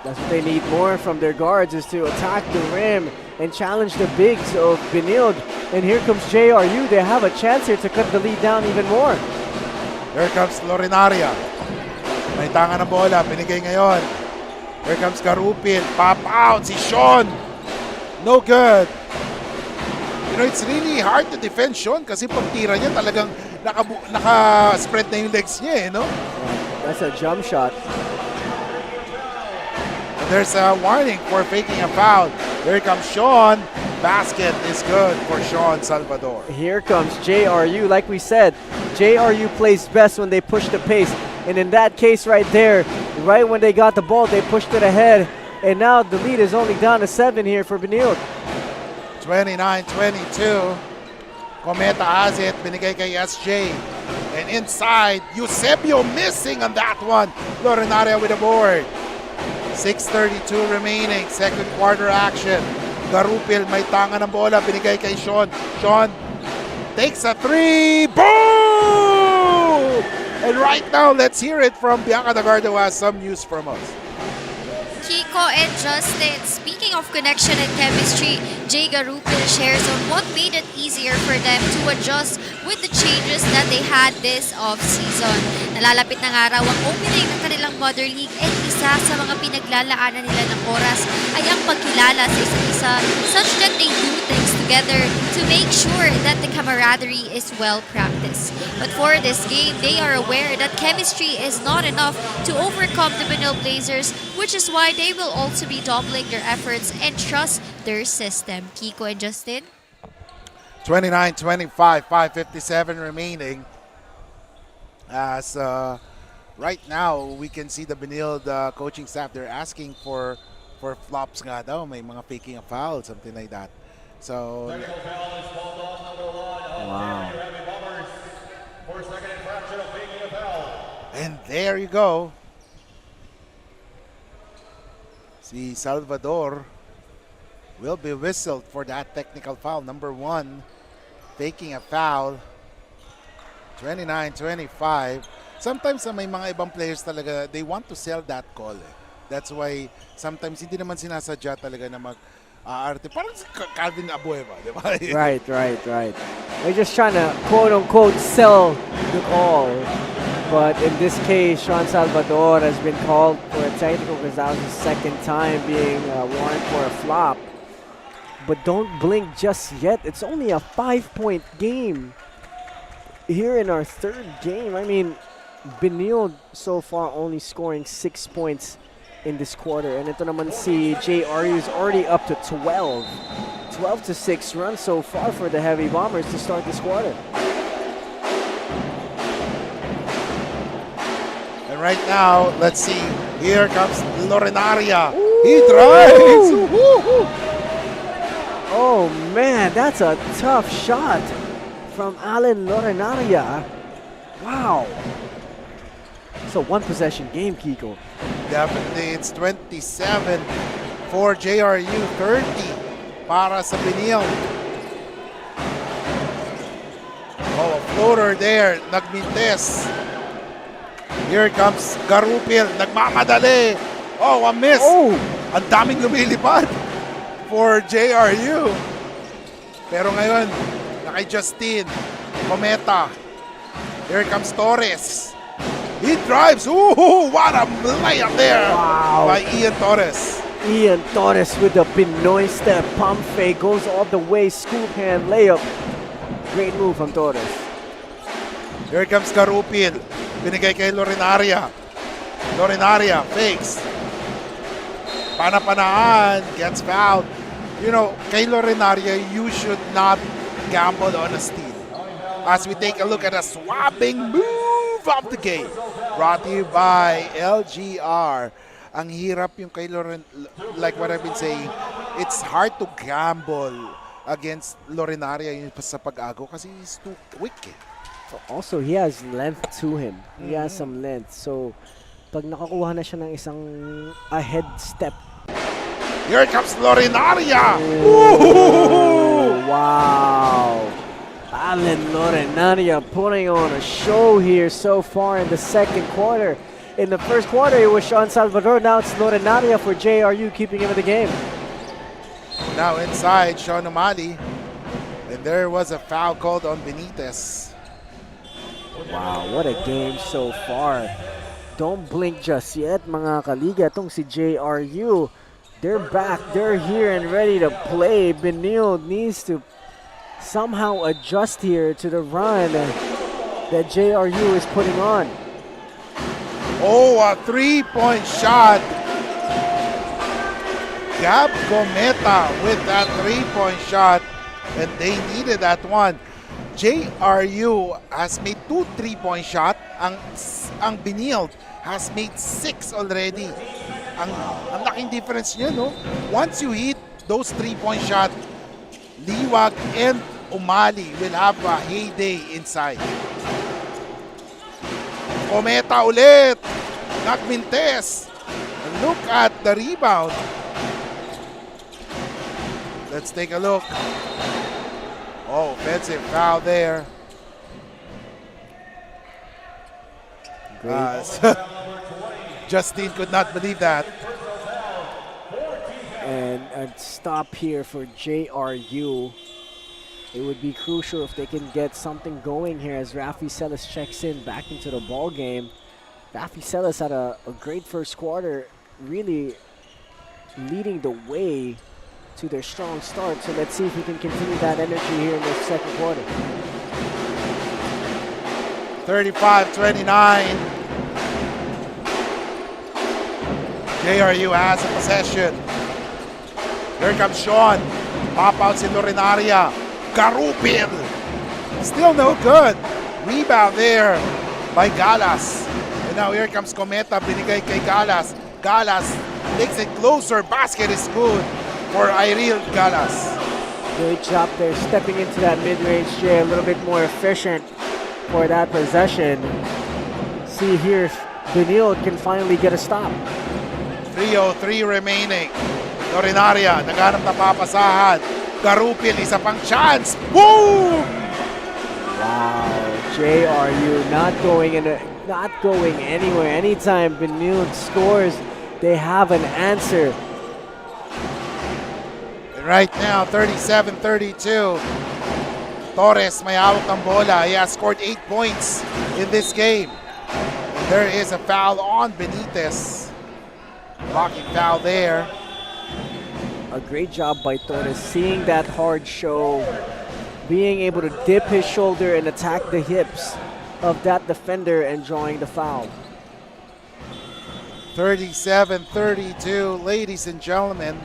That's what they need more from their guards, is to attack the rim and challenge the bigs of Benilde. And here comes JRU. They have a chance here to cut the lead down even more. Here comes Lorinaria. May tanga ng bola. Binigay ngayon. Here comes Garupin. Pop out si Sean. No good. You know, it's really hard to defend Sean kasi pag tira niya talagang naka-spread na yung legs niya, no? That's a jump shot. And there's a warning for faking a foul. Here comes Sean. basket is good for Sean Salvador. Here comes JRU. Like we said, JRU plays best when they push the pace. And in that case right there, right when they got the ball, they pushed it ahead. And now the lead is only down to 7 here for Benilde. 29-22. Cometa has it. Binigay kay SJ. And inside, Eusebio missing on that one. Lorenaria with the board. 6:32 remaining. Second quarter action. Garupil may tanga ng bola. Binigay kay Sean. Sean takes a three. Boom! And right now, let's hear it from Bianca Dagardo, who has some news from us. Kiko and Justin, speaking of connection and chemistry, Jay Garupil shares on what made it easier for them to adjust with the changes that they had this off-season. Nalalapit na nga raw ang opening ng kanilang Mother League and isa sa mga pinaglalaanan nila ng oras ay ang pagkilala sa isa't isa such that they do things together to make sure that the camaraderie is well practiced. But for this game, they are aware that chemistry is not enough to overcome the Benilde Blazers, which is why they will also be doubling their efforts and trust their system. Kiko and Justin? 29-25, 5:57 remaining. As right now, we can see the Benilde coaching staff, they're asking for flops nga daw. May mga faking a foul, something like that. So, Wow. and there you go. Si Salvador will be whistled for that technical foul. Number 1, faking a foul. 29-25. Sometimes may mga ibang players talaga, they want to sell that call. That's why sometimes hindi naman sinasadya talaga na mag-aarte. Parang si Calvin Abueva, di ba? Right. They're just trying to quote-unquote sell the call. But in this case, Sean Salvador has been called for a technical because that was his second time being warned for a flop. But don't blink just yet. It's only a 5-point game here in our third game. I mean, Benilde so far only scoring 6 points in this quarter. And ito naman si JRU is already up to 12. 12-6 runs so far for the Heavy Bombers to start this quarter. And right now, let's see. Here comes Lorenaria. He drives. Woo-hoo. Oh man, that's a tough shot from Alan Lorenaria. Wow. It's a one-possession game, Kiko. Definitely, it's 27 for JRU, 30 para sa Benilde. Oh, a floater there, nagmintes. Here comes Garupil, nagmamadali. Oh, a miss. Oh. Ang daming lumilipad for JRU. Pero ngayon, kay Justin, Cometa. Here comes Torres. He drives. Ooh, what a layup there by Ian Torres. Ian Torres with the Pinoy step. Pump fake goes all the way. Scoop hand layup. Great move from Torres. Here comes Garupil. Binigay kay Lorenaria. Lorenaria fakes. Panapanaan. Gets fouled. You know, kay Lorenaria, you should not gamble on a steal. As we take a look at a swapping move of the game. Brought to you by LGR. Ang hirap yung kay like what I've been saying, it's hard to gamble against Lorenaria yung sa pag-ago kasi he's too quick eh. Also, he has length to him. He has some length. So, pag nakakuha na siya ng isang ahead step. Here comes Lorenaria! Oh, wow! Alan Lorenaria putting on a show here so far in the second quarter. In the first quarter, it was Sean Salvador. Now it's Lorenaria for JRU keeping him in the game. Now inside, Sean O'Malley. And there was a foul called on Benitez. Wow, what a game so far. Don't blink just yet, mga kaliga. Itong si JRU, they're back. They're here and ready to play. Benilde needs to somehow adjust here to the run that JRU is putting on. Oh, a three-point shot Gab Cometa with that 3-point shot, and they needed that one. JRU has made 2 3-point shot. Ang Benilde has made 6 already. Ang laking difference niya, no? Once you hit those 3-point shot, Liwag and Umali will have a heyday inside. Cometa ulit. Nagmintes. Look at the rebound. Let's take a look. Oh, offensive foul there. Justine could not believe that. And a stop here for JRU. It would be crucial if they can get something going here as Rafi Celis checks in back into the ball game. Rafi Celis had a great first quarter, really leading the way to their strong start. So let's see if we can continue that energy here in the second quarter. 35-29. JRU has a possession. Here comes Sean. Pop out si Lorinaria. Garupin. Still no good. Rebound there by Galas. And now here comes Cometa. Binigay kay Galas. Galas takes it closer. Basket is good for Iril Galas. Great job there stepping into that mid-range Jay, a little bit more efficient for that possession. See here if Benilde can finally get a stop. 3:03 remaining. Lorinaria, naghanap na papasahan. Garupin, isa pang chance. Boom! Wow, JRU not going anywhere. Anytime Benilde scores, they have an answer. And right now, 37-32. Torres may hawak ng bola. He has scored 8 points in this game. And there is a foul on Benitez. Blocking foul there. A great job by Torres, seeing that hard show, being able to dip his shoulder and attack the hips of that defender and drawing the foul. 37-32, ladies and gentlemen.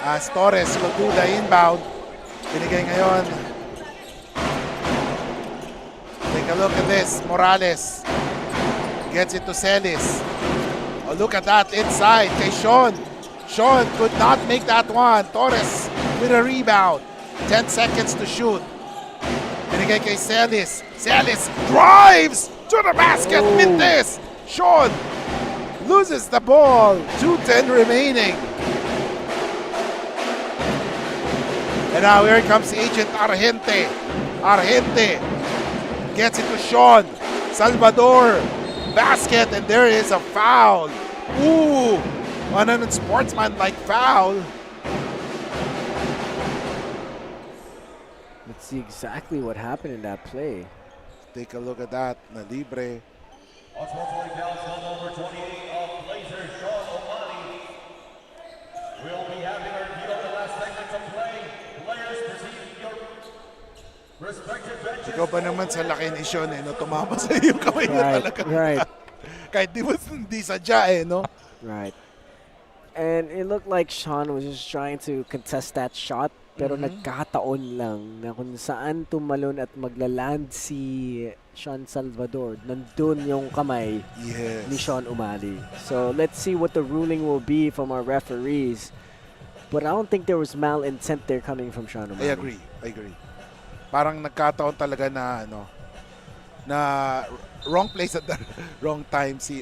As Torres will do the inbound. Binigay ngayon. Take a look at this. Morales gets it to Celis. Oh, look at that inside kay Sean. Sean could not make that one. Torres with a rebound. 10 seconds to shoot. Binigay kay Celis. Celis drives to the basket. Mintes. Sean loses the ball. 2:10 remaining. And now here comes Agent Argente. Argente gets it to Sean. Salvador. Basket, and there is a foul. Ooh, an unsportsmanlike foul. Let's see exactly what happened in that play. Take a look at that. Na libre. Number 28 of Blazers, Sean O'Malley. We'll be having our view of the last segment of play. Players proceed your respective benches. Ikaw ba naman sa laki ni Sean, no? Tumama sa iyo kamay niya talaga. Right. Kahit hindi sadya, no? Right. And it looked like Sean was just trying to contest that shot, pero nagkataon lang na kung saan tumalon at maglaland si Sean Salvador, nandun yung kamay ni Sean Umali. So let's see what the ruling will be from our referees. But I don't think there was malintent there coming from Sean Umali. I agree. Parang nagkataon talaga na na wrong place at the wrong time si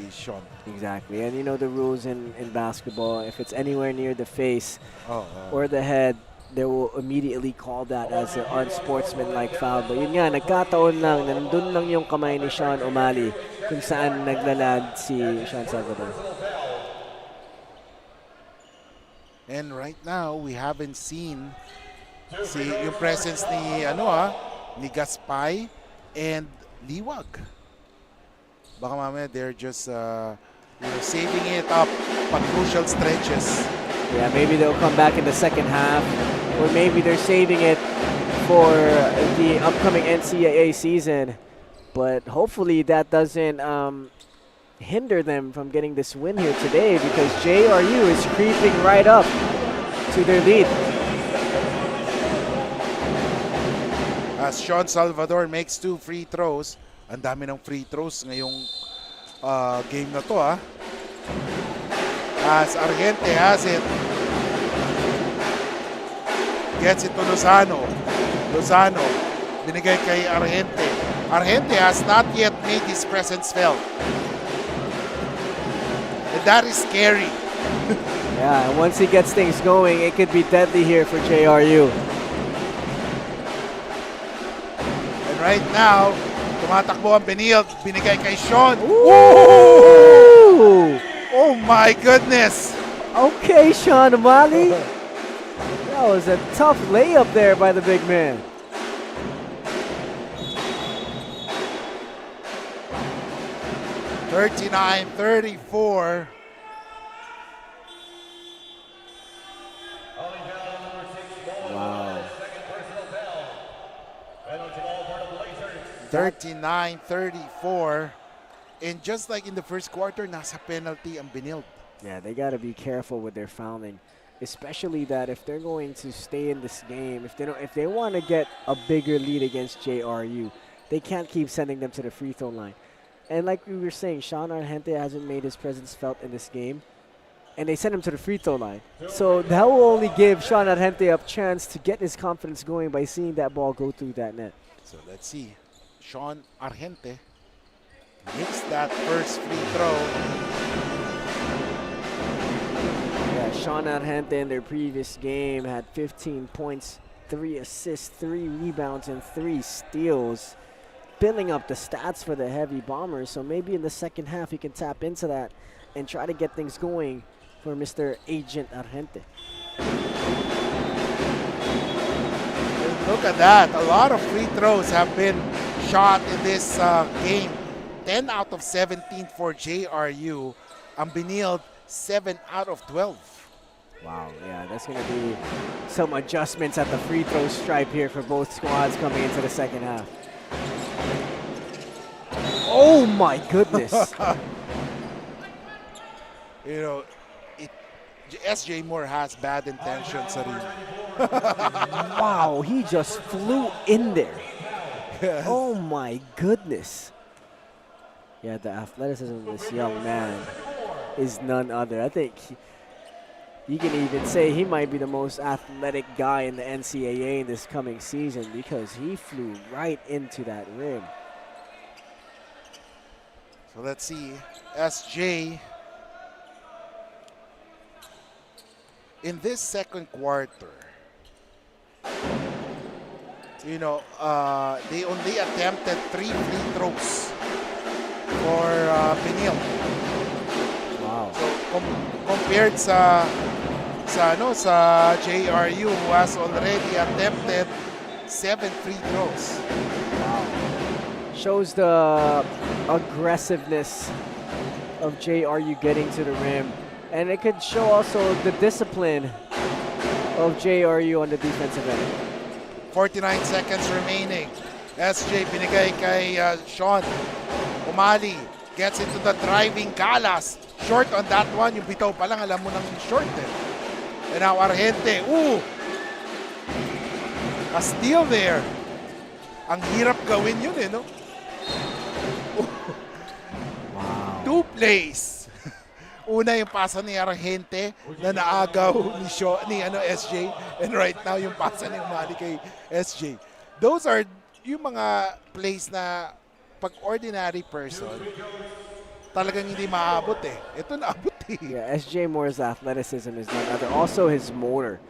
Sean. Exactly. And you know the rules in basketball, if it's anywhere near the face or the head, they will immediately call that as an unsportsmanlike foul. But yun nga, nagkataon lang, nandun lang yung kamay ni Sean Umali kung saan naglalad si Sean Salvador. And right now, we haven't seen yung presence ni ni Gaspay and Liwag. Baka mamaya they're just saving it up for crucial stretches. Yeah, maybe they'll come back in the second half, or maybe they're saving it for the upcoming NCAA season. But hopefully that doesn't hinder them from getting this win here today, because JRU is creeping right up to their lead. As Sean Salvador makes 2 free throws. Ang dami ng free throws ngayong game na to, ha. As Argente has it. Gets it to Lozano. Lozano, binigay kay Argente. Argente has not yet made his presence felt. And that is scary. Yeah, and once he gets things going, it could be deadly here for JRU. And right now, tumatakbo ang Benilde. Binigay kay Sean. Ooh! Oh my goodness. Okay, Sean Amali. That was a tough layup there by the big man. (39-34). Wow. 39-34. And just like in the first quarter, nasa penalty ang Benilde. Yeah, they got to be careful with their fouling, especially that if they're going to stay in this game, if they want to get a bigger lead against JRU, they can't keep sending them to the free throw line. And like we were saying, Sean Argente hasn't made his presence felt in this game, and they sent him to the free throw line. So that will only give Sean Argente a chance to get his confidence going by seeing that ball go through that net. So let's see. Sean Argente makes that first free throw. Yeah, Sean Argente in their previous game had 15 points, 3 assists, 3 rebounds, and 3 steals, filling up the stats for the Heavy Bombers. So maybe in the second half he can tap into that and try to get things going for Mr. Agent Argente. Look at that. A lot of free throws have been shot in this game. 10 out of 17 for JRU. Ang Benilde, 7 out of 12. Wow, yeah, that's going to be some adjustments at the free throw stripe here for both squads coming into the second half. Oh my goodness. You know, SJ Moore has bad intentions. Wow, he just flew in there. Yes. Oh my goodness. Yeah, the athleticism of this young man is none other. I think you can even say he might be the most athletic guy in the NCAA in this coming season, because he flew right into that rim. So let's see. SJ in this second quarter, you know, they only attempted 3 free throws for Benilde. Wow. So compared sa JRU, who has already attempted 7 free throws. Wow. Shows the aggressiveness of JRU getting to the rim. And it could show also the discipline of JRU on the defensive end. 49 seconds remaining. SJ binigay kay Sean. Umali gets into the driving Galas. Short on that one. Yung bitaw pa lang, alam mo nang short eh. And now Argente. Ooh! A steal there. Ang hirap gawin yun eh, no? Wow. 2 plays. Una yung pasa ni Argente na naagaw ni SJ, and right now yung pasa ni Umali kay SJ. Those are yung mga plays na pag ordinary person talagang hindi maabot eh. Ito naabot eh. Yeah, SJ Moore's athleticism is none other. Also his motor.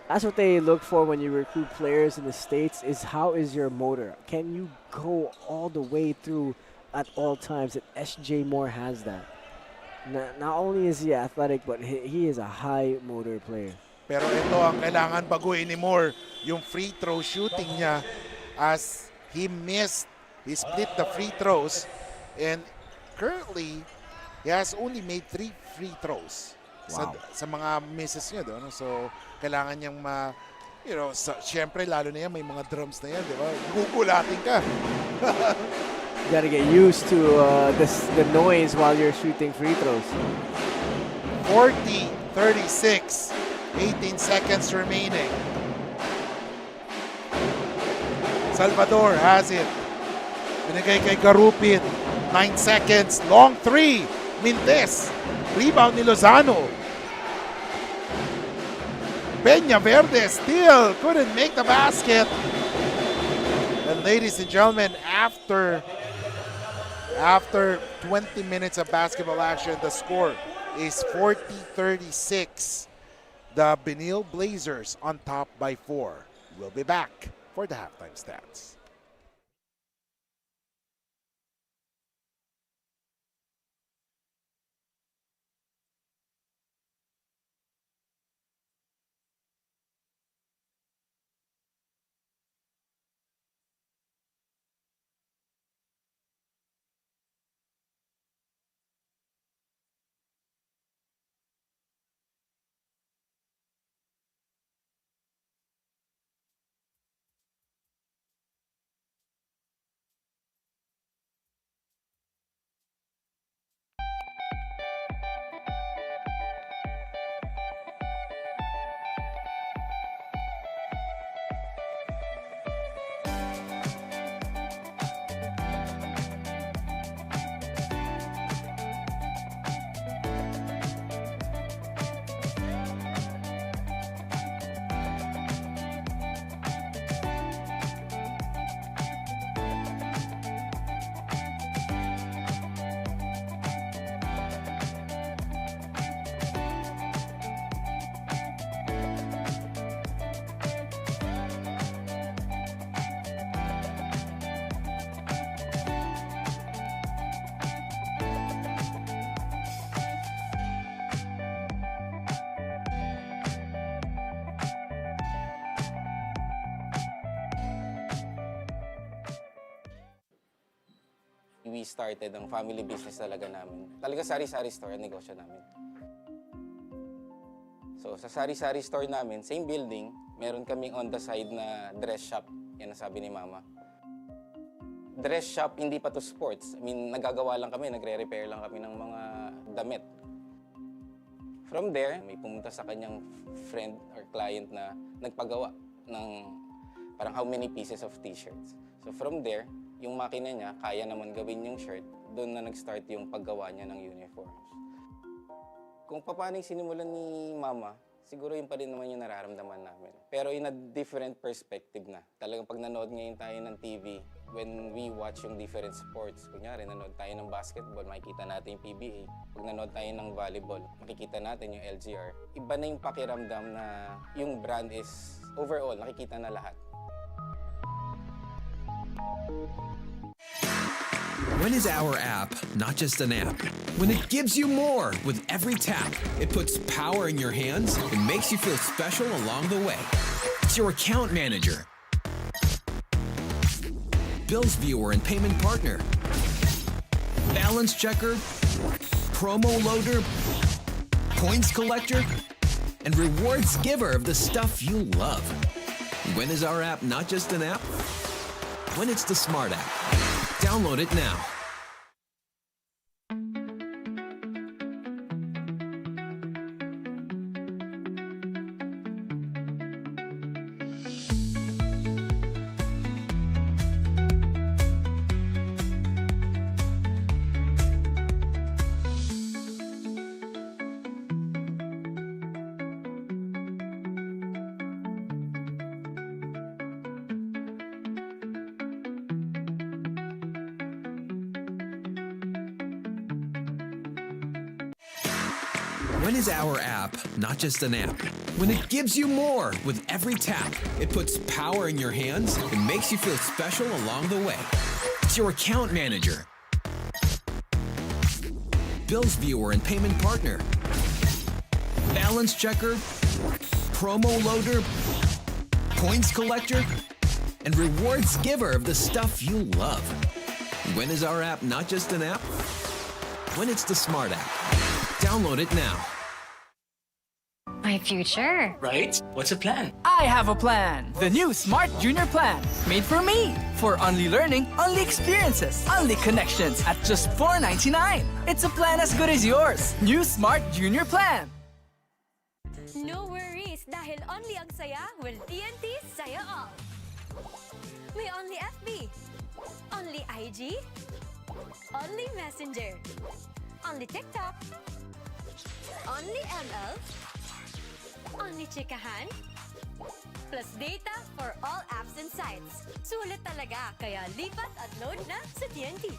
That's what they look for when you recruit players in the States, is how is your motor? Can you go all the way through at all times? And SJ Moore has that. Not only is he athletic, but he is a high motor player. Pero ito ang kailangan baguhin ni Moore, yung free throw shooting niya, as he split the free throws, and currently he has only made 3 free throws. Wow. Sa mga misses niya doon. So kailangan niyang syempre lalo na yan, may mga drums na yan, di ba? Gugulatin ka. You gotta get used to the noise while you're shooting free throws. 40-36. 18 seconds remaining. Salvador has it. Binigay kay Garupin. 9 seconds. Long three. Mintes. Rebound ni Lozano. Peña Verde still couldn't make the basket. And ladies and gentlemen, after 20 minutes of basketball action, the score is 40-36. The Benilde Blazers on top by 4. We'll be back for the halftime stats. We started ang family business talaga namin. Talaga sari-sari store ang negosyo namin. So sa sari-sari store namin, same building, meron kaming on the side na dress shop. Yan ang sabi ni Mama. Dress shop, hindi pa to sports. I mean, nagagawa lang kami, nagre-repair lang kami ng mga damit. From there, may pumunta sa kanyang friend or client na nagpagawa ng parang how many pieces of t-shirts. So from there, yung makina niya, kaya naman gawin yung shirt, doon na nag-start yung paggawa niya ng uniforms. Kung paano yung sinimulan ni Mama, siguro yun pa rin naman yung nararamdaman namin. Pero in a different perspective na. Talagang pag nanood ngayon tayo ng TV, when we watch yung different sports, kunyari nanood tayo ng basketball, makikita natin yung PBA. Pag nanood tayo ng volleyball, makikita natin yung LGR. Iba na yung pakiramdam na yung brand is overall, nakikita na lahat. When is our app not just an app? When it gives you more with every tap, it puts power in your hands and makes you feel special along the way. It's your account manager, bills viewer and payment partner, balance checker, promo loader, points collector, and rewards giver of the stuff you love. When is our app not just an app? When it's the smart app. Download it now. When is our app not just an app? When it gives you more with every tap, it puts power in your hands and makes you feel special along the way. It's your account manager, bills viewer and payment partner, balance checker, promo loader, points collector, and rewards giver of the stuff you love. When is our app not just an app? When it's the smart app. Download it now. My future. Right? What's the plan? I have a plan. The new Smart Junior Plan. Made for me. For only learning, only experiences, only connections at just $4.99. It's a plan as good as yours. New Smart Junior Plan. No worries dahil only ang saya will TNT saya all. May only FB, only IG, only Messenger, only TikTok, only ML, only chikahan, plus data for all apps and sites. Sulit talaga, kaya lipat at load na sa TNT.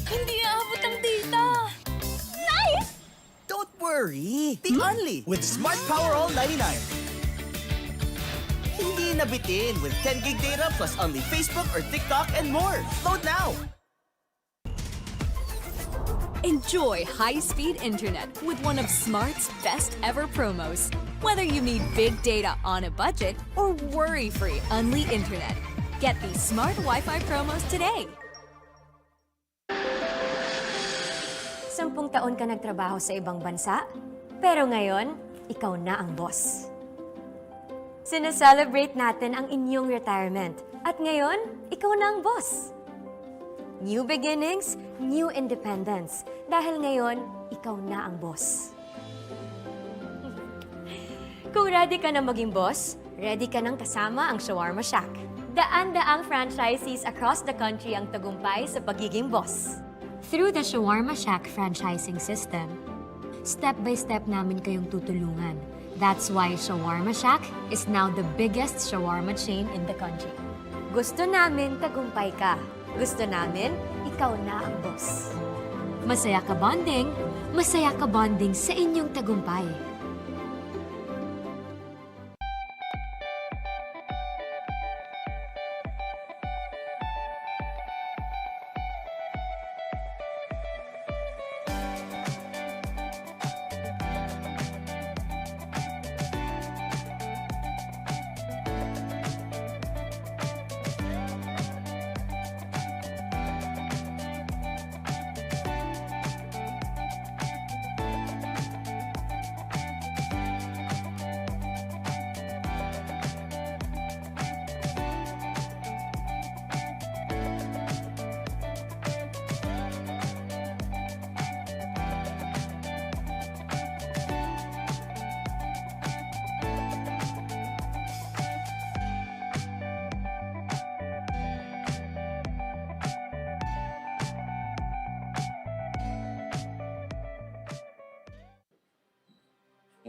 Hindi aabot ang data! Nice! Don't worry. Be only with Smart Power All 99. Hindi nabitin with 10 gig data plus only Facebook or TikTok and more. Load now. Enjoy high-speed internet with one of Smart's best ever promos. Whether you need big data on a budget or worry-free Unli internet, get these Smart Wi-Fi promos today. 10 taon ka nagtrabaho sa ibang bansa, pero ngayon, ikaw na ang boss. Sineselebrate natin ang inyong retirement, at ngayon, ikaw na ang boss. New beginnings, new independence. Dahil ngayon, ikaw na ang boss. Kung ready ka na maging boss, ready ka nang kasama ang Shawarma Shack. Daan-daang franchisees across the country ang tagumpay sa pagiging boss. Through the Shawarma Shack franchising system, step-by-step namin kayong tutulungan. That's why Shawarma Shack is now the biggest shawarma chain in the country. Gusto namin tagumpay ka. Gusto namin, ikaw na ang boss. Masaya ka bonding sa inyong tagumpay.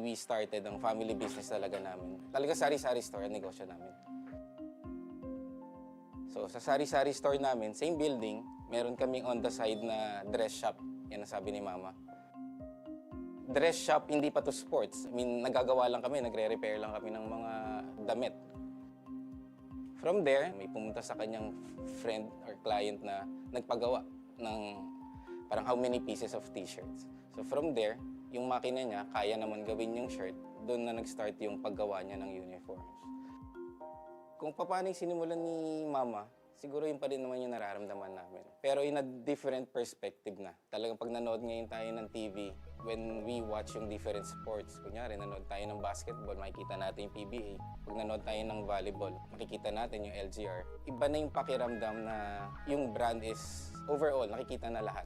We started ang family business talaga namin. Talaga sari-sari store ang negosyo namin. So sa sari-sari store namin, same building, meron kaming on the side na dress shop. Yan ang sabi ni Mama. Dress shop, hindi pa to sports. I mean, nagagawa lang kami, nagre-repair lang kami ng mga damit. From there, may pumunta sa kanyang friend or client na nagpagawa ng parang how many pieces of t-shirts. So from there, yung makina niya, kaya naman gawin yung shirt, doon na nag-start yung paggawa niya ng uniforms. Kung paano yung sinimulan ni Mama, siguro yun pa rin naman yung nararamdaman namin. Pero in a different perspective na. Talagang pag nanood ngayon tayo ng TV, when we watch yung different sports, kunyari nanood tayo ng basketball, makikita natin yung PBA. Pag nanood tayo ng volleyball, makikita natin yung LGR. Iba na yung pakiramdam na yung brand is overall, nakikita na lahat.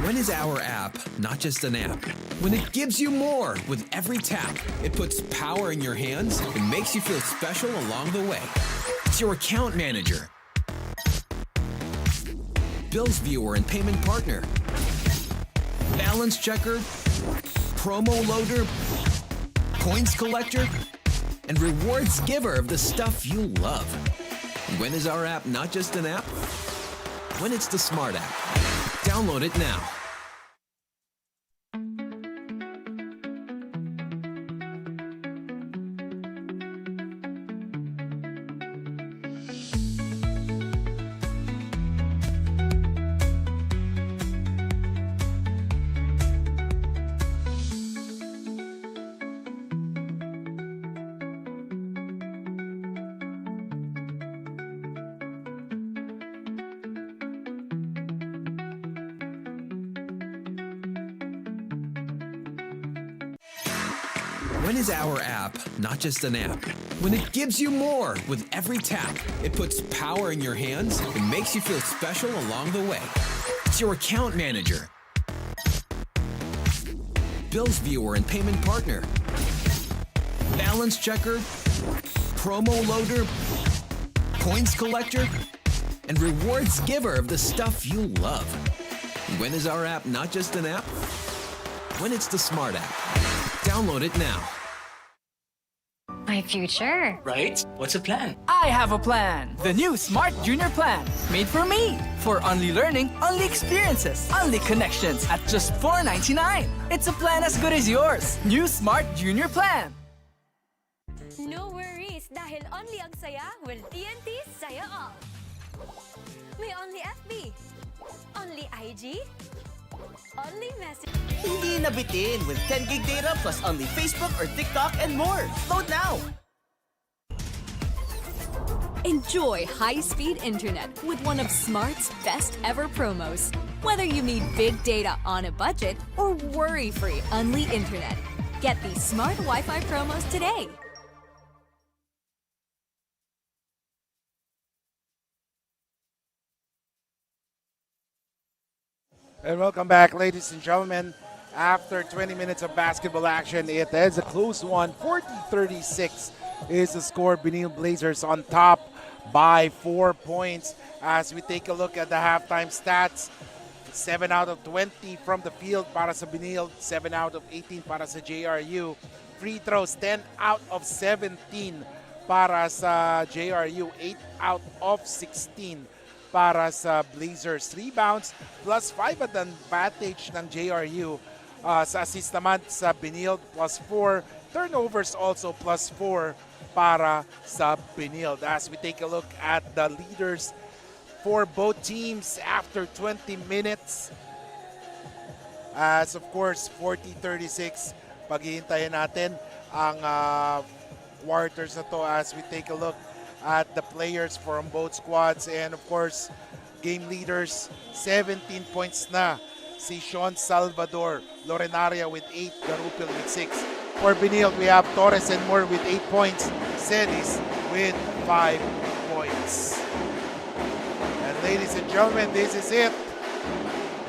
When is our app not just an app? When it gives you more with every tap. It puts power in your hands and makes you feel special along the way. It's your account manager, bills viewer and payment partner, balance checker, promo loader, points collector, and rewards giver of the stuff you love. When is our app not just an app? When it's the Smart app. Download it now. When is our app not just an app? When it gives you more with every tap, it puts power in your hands and makes you feel special along the way. It's your account manager, bills viewer and payment partner, balance checker, promo loader, points collector, and rewards giver of the stuff you love. When is our app not just an app? When it's the Smart app. Download it now. My future. Right? What's the plan? I have a plan. The new Smart Junior Plan. Made for me. For only learning, only experiences, only connections at just $4.99. It's a plan as good as yours. New Smart Junior Plan. No worries dahil only ang saya will TNT saya all. May only FB, only IG, only message. Hindi nabitin with 10 gig data plus only Facebook or TikTok and more. Load now! Enjoy high-speed internet with one of Smart's best ever promos. Whether you need big data on a budget or worry-free Unli internet. Get these Smart Wi-Fi promos today. And welcome back, ladies and gentlemen. After 20 minutes of basketball action, it is a close one. 40-36 is the score. Benilde Blazers on top by 4 points. As we take a look at the halftime stats, 7 out of 20 from the field para sa Benilde, 7 out of 18 para sa JRU. Free throws, 10 out of 17 para sa JRU, 8 out of 16 para sa Blazers. Rebounds, plus 5 advantage ng JRU. Sa assist naman sa Benilde, plus 4. Turnovers also, plus 4 para sa Benilde. As we take a look at the leaders for both teams after 20 minutes. As of course, 40-36, paghihintayin natin ang quarters na to as we take a look at the players from both squads. And of course, game leaders, 17 points na si Sean Salvador, Lorenaria with 8, Garupil with 6. For Benilde, we have Torres and Moore with 8 points, Celis with 5 points. And ladies and gentlemen, this is it.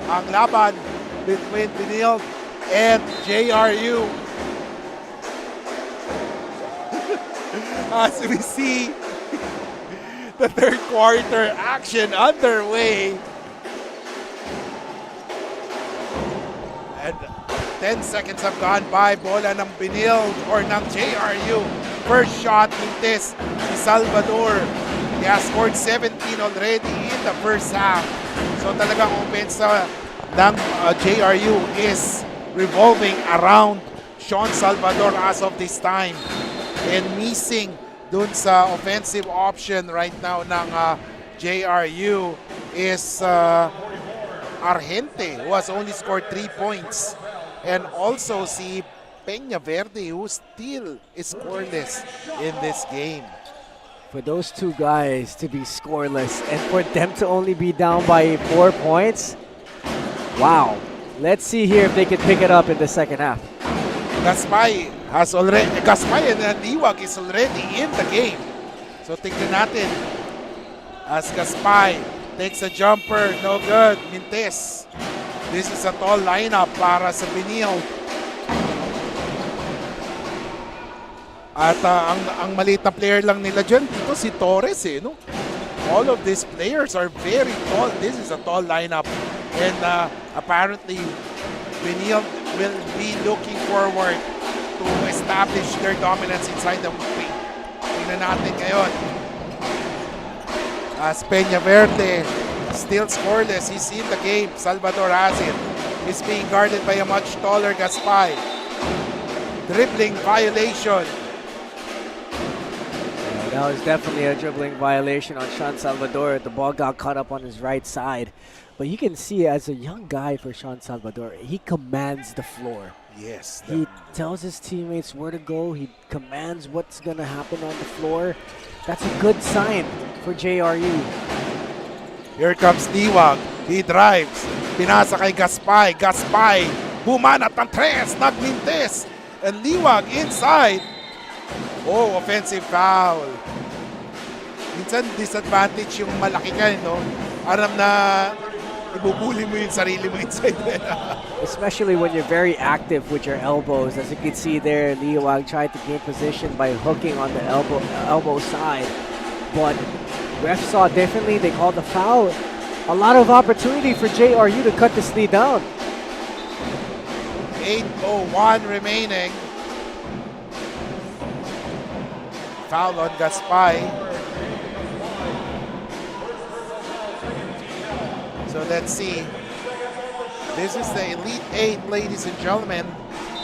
Ang laban between Benilde and JRU. As we see the third quarter action underway. And 10 seconds have gone by. Bola ng Benilde or ng JRU. First shot, Mintes, si Salvador. He has scored 17 already in the first half. So talagang opensa ng JRU is revolving around Sean Salvador as of this time. And missing dun sa offensive option right now ng JRU is Argente, who has only scored 3 points. And also si Peña Verde, who still is scoreless in this game. For those two guys to be scoreless and for them to only be down by 4 points, wow. Let's see here if they can pick it up in the second half. Gaspay and Liwag is already in the game. So tignan natin as Gaspay takes a jumper, no good. Mintes. This is a tall lineup para sa Benilde. At ang maliit na player lang nila dyan dito si Torres no? All of these players are very tall. This is a tall lineup. And apparently Benilde will be looking forward to establish their dominance inside the paint. Tingnan natin ngayon. As Peña Verde still scoreless. He's in the game. Salvador has it. He's being guarded by a much taller Gaspay. Dribbling violation. That was definitely a dribbling violation on Sean Salvador. The ball got caught up on his right side. But you can see as a young guy for Sean Salvador, he commands the floor. Yes. He tells his teammates where to go. He commands what's going to happen on the floor. That's a good sign for JRU. Here comes Liwag. He drives. Pinasa kay Gaspay. Gaspay. Bumanat ng tres. Nagmintes. And Liwag inside. Oh, offensive foul. Minsan disadvantage yung malaki ka, no? Aram na ibubuli mo yung sarili mo inside. Especially when you're very active with your elbows. As you can see there, Liwag tried to gain position by hooking on the elbow side. But refs saw differently. They called the foul. A lot of opportunity for JRU to cut this lead down. 8:01 remaining. Foul on Gaspay. So let's see. This is the Elite 8, ladies and gentlemen.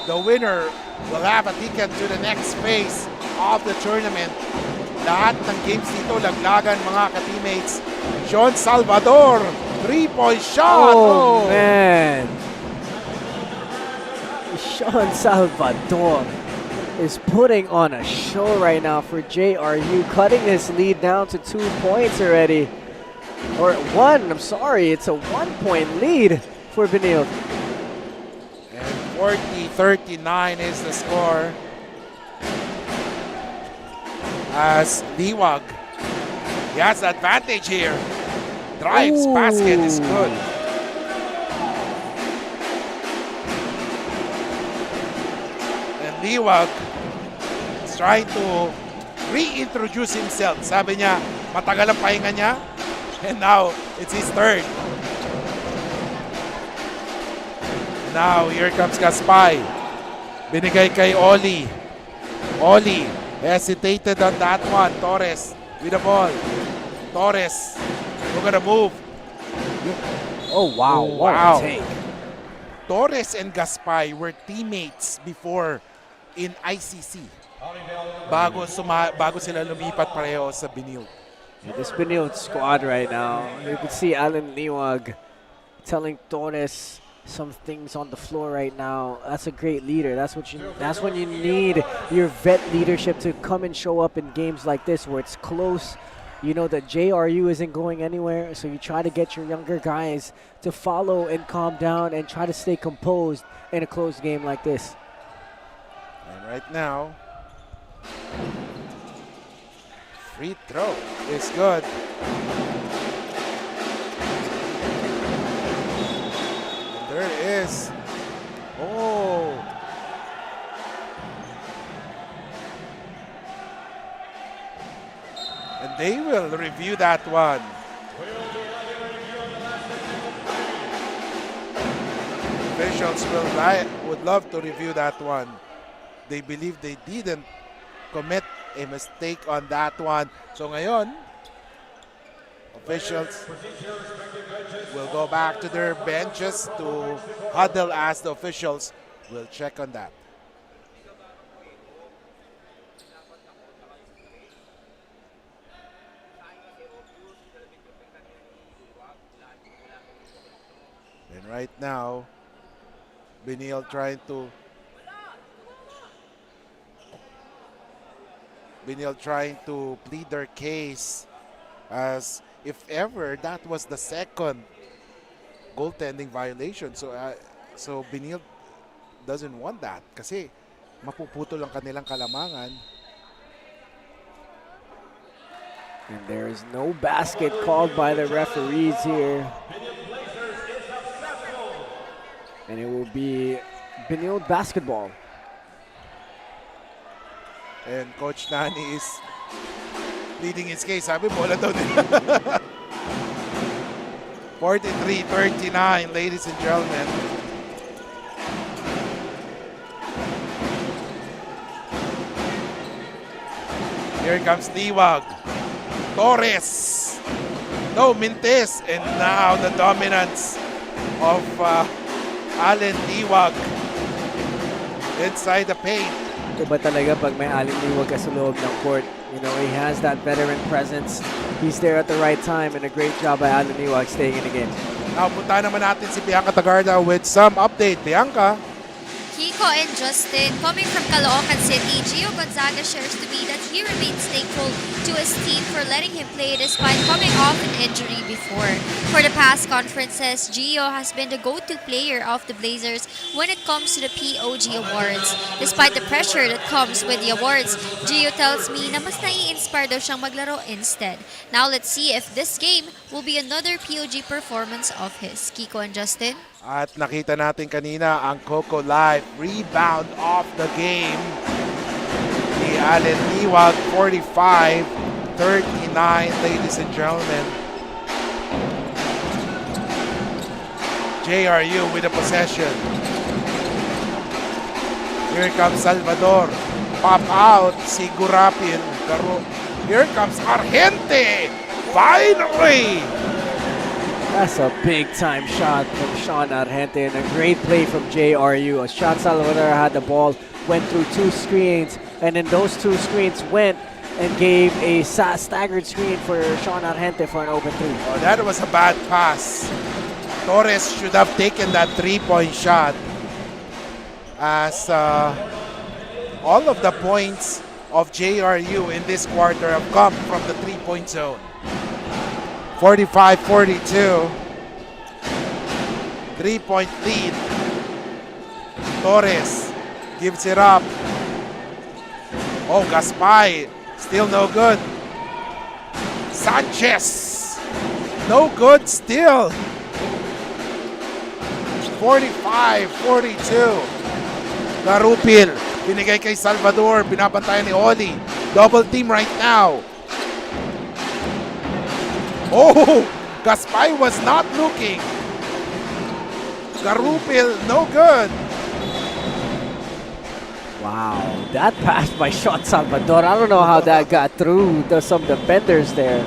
The winner will have a ticket to the next phase of the tournament. Lahat ng games dito, laglagan mga ka-teammates. Sean Salvador, 3-point shot. Oh, man. Sean Salvador is putting on a show right now for JRU, cutting his lead down to 2 points already. Or 1, I'm sorry, it's a 1-point lead for Benilde. And 40-39 is the score. As Liwag, he has the advantage here. Drives, basket is good. And Liwag is trying to reintroduce himself. Sabi niya, matagal ang pahinga niya. And now, it's his third. Now, here comes Gaspay. Binigay kay Oli. Oli hesitated on that one. Torres with the ball. Torres, we're gonna move. Oh, wow. What a take. Torres and Gaspay were teammates before in ICC. Bago sila lumipat pareho sa Benilde. This Benilde squad right now, you can see Alan Liwag telling Torres some things on the floor right now. That's a great leader. That's when you need your vet leadership to come and show up in games like this where it's close. You know that JRU isn't going anywhere, so you try to get your younger guys to follow and calm down and try to stay composed in a close game like this. And right now, free throw is good. And there it is. Oh. And they will review that one. Officials would love to review that one. They believe they didn't commit a mistake on that one. So ngayon, officials will go back to their benches to huddle as the officials will check on that. And right now, Benilde trying to plead their case as if ever that was the second goaltending violation. So Benilde doesn't want that kasi mapuputol ang kanilang kalamangan. And there is no basket called by the referees here. And it will be Benilde basketball. And Coach Nani is pleading his case. Sabi, bola daw nila. 43-39, ladies and gentlemen. Here comes Liwag. Torres. No, Mintes. And now the dominance of Allen Liwag inside the paint. Iba talaga pag may Allen Liwag ka sa loob ng court. You know, he has that veteran presence. He's there at the right time, and a great job by Allen Liwag staying in the game. Now, punta naman natin si Bianca Tagarda with some update. Bianca? Kiko and Justin, coming from Caloocan City, Gio Gonzaga shares to me that he remains thankful to his team for letting him play despite coming off an injury before. For the past conferences, Gio has been the go-to player of the Blazers when it comes to the POG Awards. Despite the pressure that comes with the awards, Gio tells me na mas nai-inspire daw siyang maglaro instead. Now let's see if this game will be another POG performance of his. Kiko and Justin? At nakita natin kanina ang Coco Life rebound off the game. Ni Allen Iwag, 45-39, ladies and gentlemen. JRU with the possession. Here comes Salvador. Pop out si Gurapin. Here comes Argente. Finally! That's a big-time shot from Sean Argente and a great play from JRU. As Sean Salvador had the ball, went through 2 screens, and then those 2 screens went and gave a staggered screen for Sean Argente for an open 3. Oh, that was a bad pass. Torres should have taken that 3-point shot, as all of the points of JRU in this quarter have come from the 3-point zone. 45-42. 3-point lead. Torres gives it up. Oh, Gaspay. Still no good. Sanchez. No good still. 45-42. Garupil. Binigay kay Salvador. Binabantayan ni Oli. Double team right now. Oh, Gaspay was not looking. Garupil, no good. Wow, that pass by Sean Salvador. I don't know how that got through some defenders there.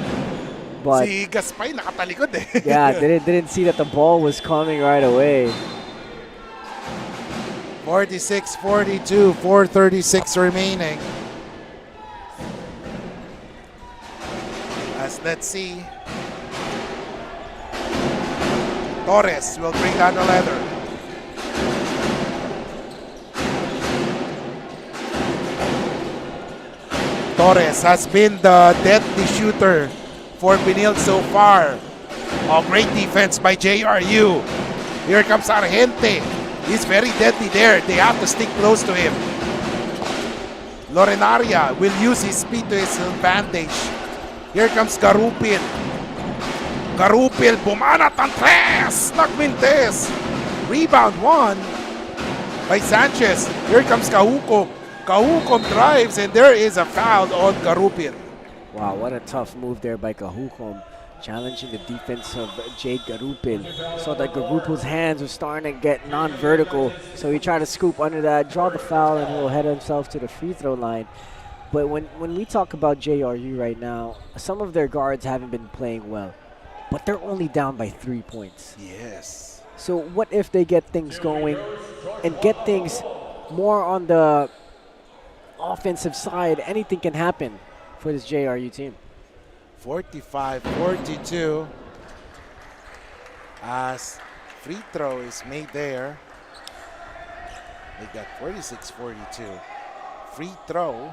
But Si Gaspay nakatalikod eh. yeah, didn't see that the ball was coming right away. 46-42, 4:36 remaining. Let's see. Torres will bring down the leather. Torres has been the deadly shooter for Benilde so far. Oh, great defense by JRU. Here comes Argente. He's very deadly there. They have to stick close to him. Lorenaria will use his speed to his advantage. Here comes Garupil. Garupil, bumanat ang tres! Nagmintes! Rebound 1 by Sanchez. Here comes Kahuko. Kahukom drives and there is a foul on Garupil. Wow, what a tough move there by Kahukom. Challenging the defense of Jade Garupil. So that Garupil's hands were starting to get non-vertical. So he tried to scoop under that, draw the foul, and he'll head himself to the free throw line. But when we talk about JRU right now, some of their guards haven't been playing well. But they're only down by 3 points. Yes. So what if they get things going and get things more on the offensive side? Anything can happen for this JRU team. 45-42 as free throw is made there. They got 46-42. Free throw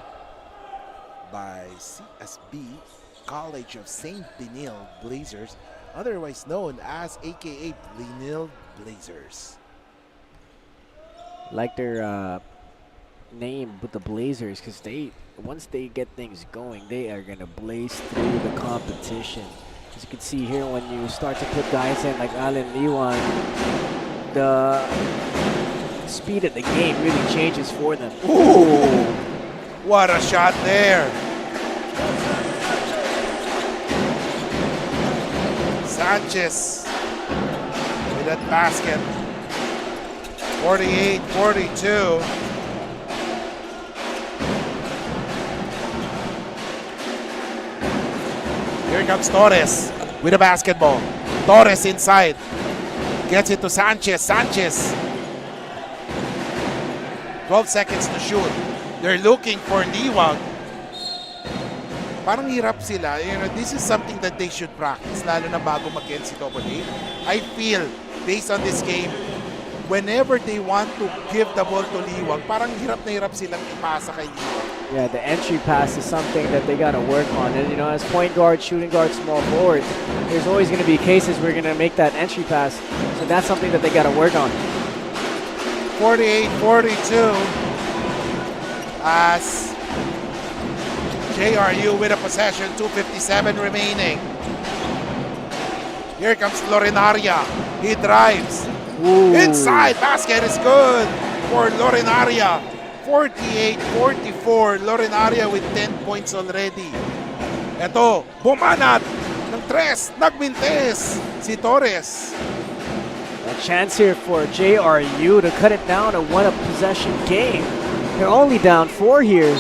by CSB College of St. Benilde Blazers, otherwise known as AKA Benilde Blazers. Like their name with the Blazers, because once they get things going, they are gonna blaze through the competition. As you can see here, when you start to put guys in like Allen Liwan, the speed of the game really changes for them. Ooh, what a shot there. Sanchez with that basket. 48-42. Here comes Torres with a basketball. Torres inside. Gets it to Sanchez. Sanchez. 12 seconds to shoot. They're looking for Liwag. Parang hirap sila. You know, this is something that they should practice, lalo na bago mag-NCAA. I feel, based on this game, whenever they want to give the ball to Liwag, parang hirap na hirap silang ipasa kay Liwag. Yeah, the entry pass is something that they got to work on. And, you know, as point guard, shooting guard, small forward, there's always going to be cases where you're going to make that entry pass. So that's something that they got to work on. 48-42 as JRU with a possession, 2:57 remaining. Here comes Lorenaria. He drives. Ooh. Inside basket is good for Lorenaria. 48-44. Lorenaria with 10 points already. Ito, bumanat ng tres. Nagmintes si Torres. A chance here for JRU to cut it down to one possession game. They're only down 4 here.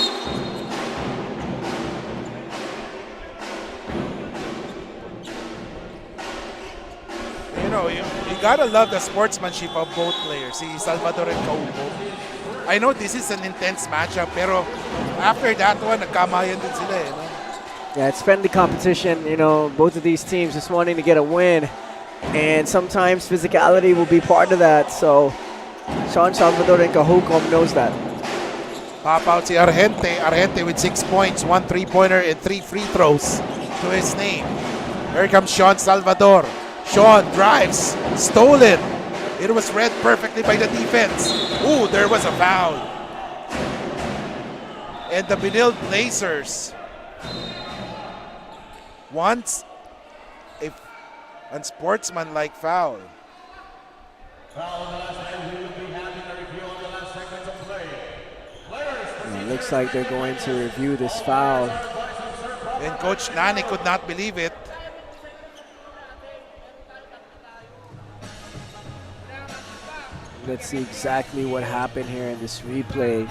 You know, you gotta love the sportsmanship of both players, si Salvador and Kaupo. I know this is an intense matchup, pero after that one, nagkamayan din sila eh. No? Yeah, it's friendly competition. You know, both of these teams just wanting to get a win. And sometimes physicality will be part of that. So, Sean Salvador and Cahucom knows that. Pop out si Argente. Argente with 6 points, 1 3-pointer, and 3 free throws to his name. Here comes Sean Salvador. Sean drives, stolen. It was read perfectly by the defense. Ooh, there was a foul. And the Benilde Blazers wants a unsportsmanlike foul. It looks like they're going to review this foul. And Coach Nani could not believe it. Let's see exactly what happened here in this replay.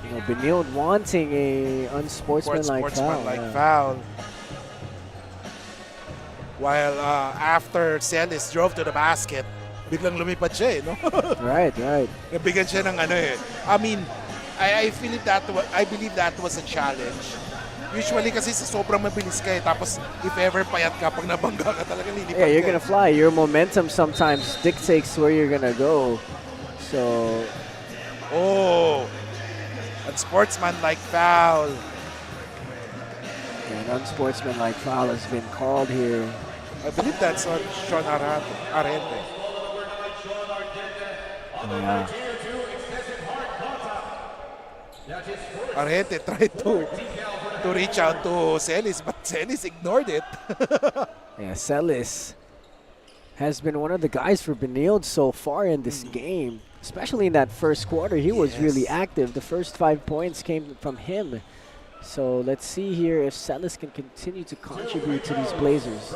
You know, Benilde wanting a unsportsmanlike foul. While after Celis drove to the basket, biglang lumipad siya eh, no? Right. Nabigyan siya ng ano eh. I mean, I believe that was a challenge. Usually kasi sa sobrang mabilis ka eh, tapos if ever payat ka, pag nabangga ka talaga lilipad Yeah, you're ka. gonna fly. Your momentum sometimes dictates where you're gonna go. So, unsportsmanlike foul. an unsportsmanlike foul has been called here. I believe that's on Sean Argente. Yeah. Argente tried to reach out to Celis, but Celis ignored it. Yeah, Celis has been one of the guys for Benilde so far in this game, especially in that first quarter. He was really active. The first 5 points came from him. So let's see here if Celis can continue to contribute to these Blazers.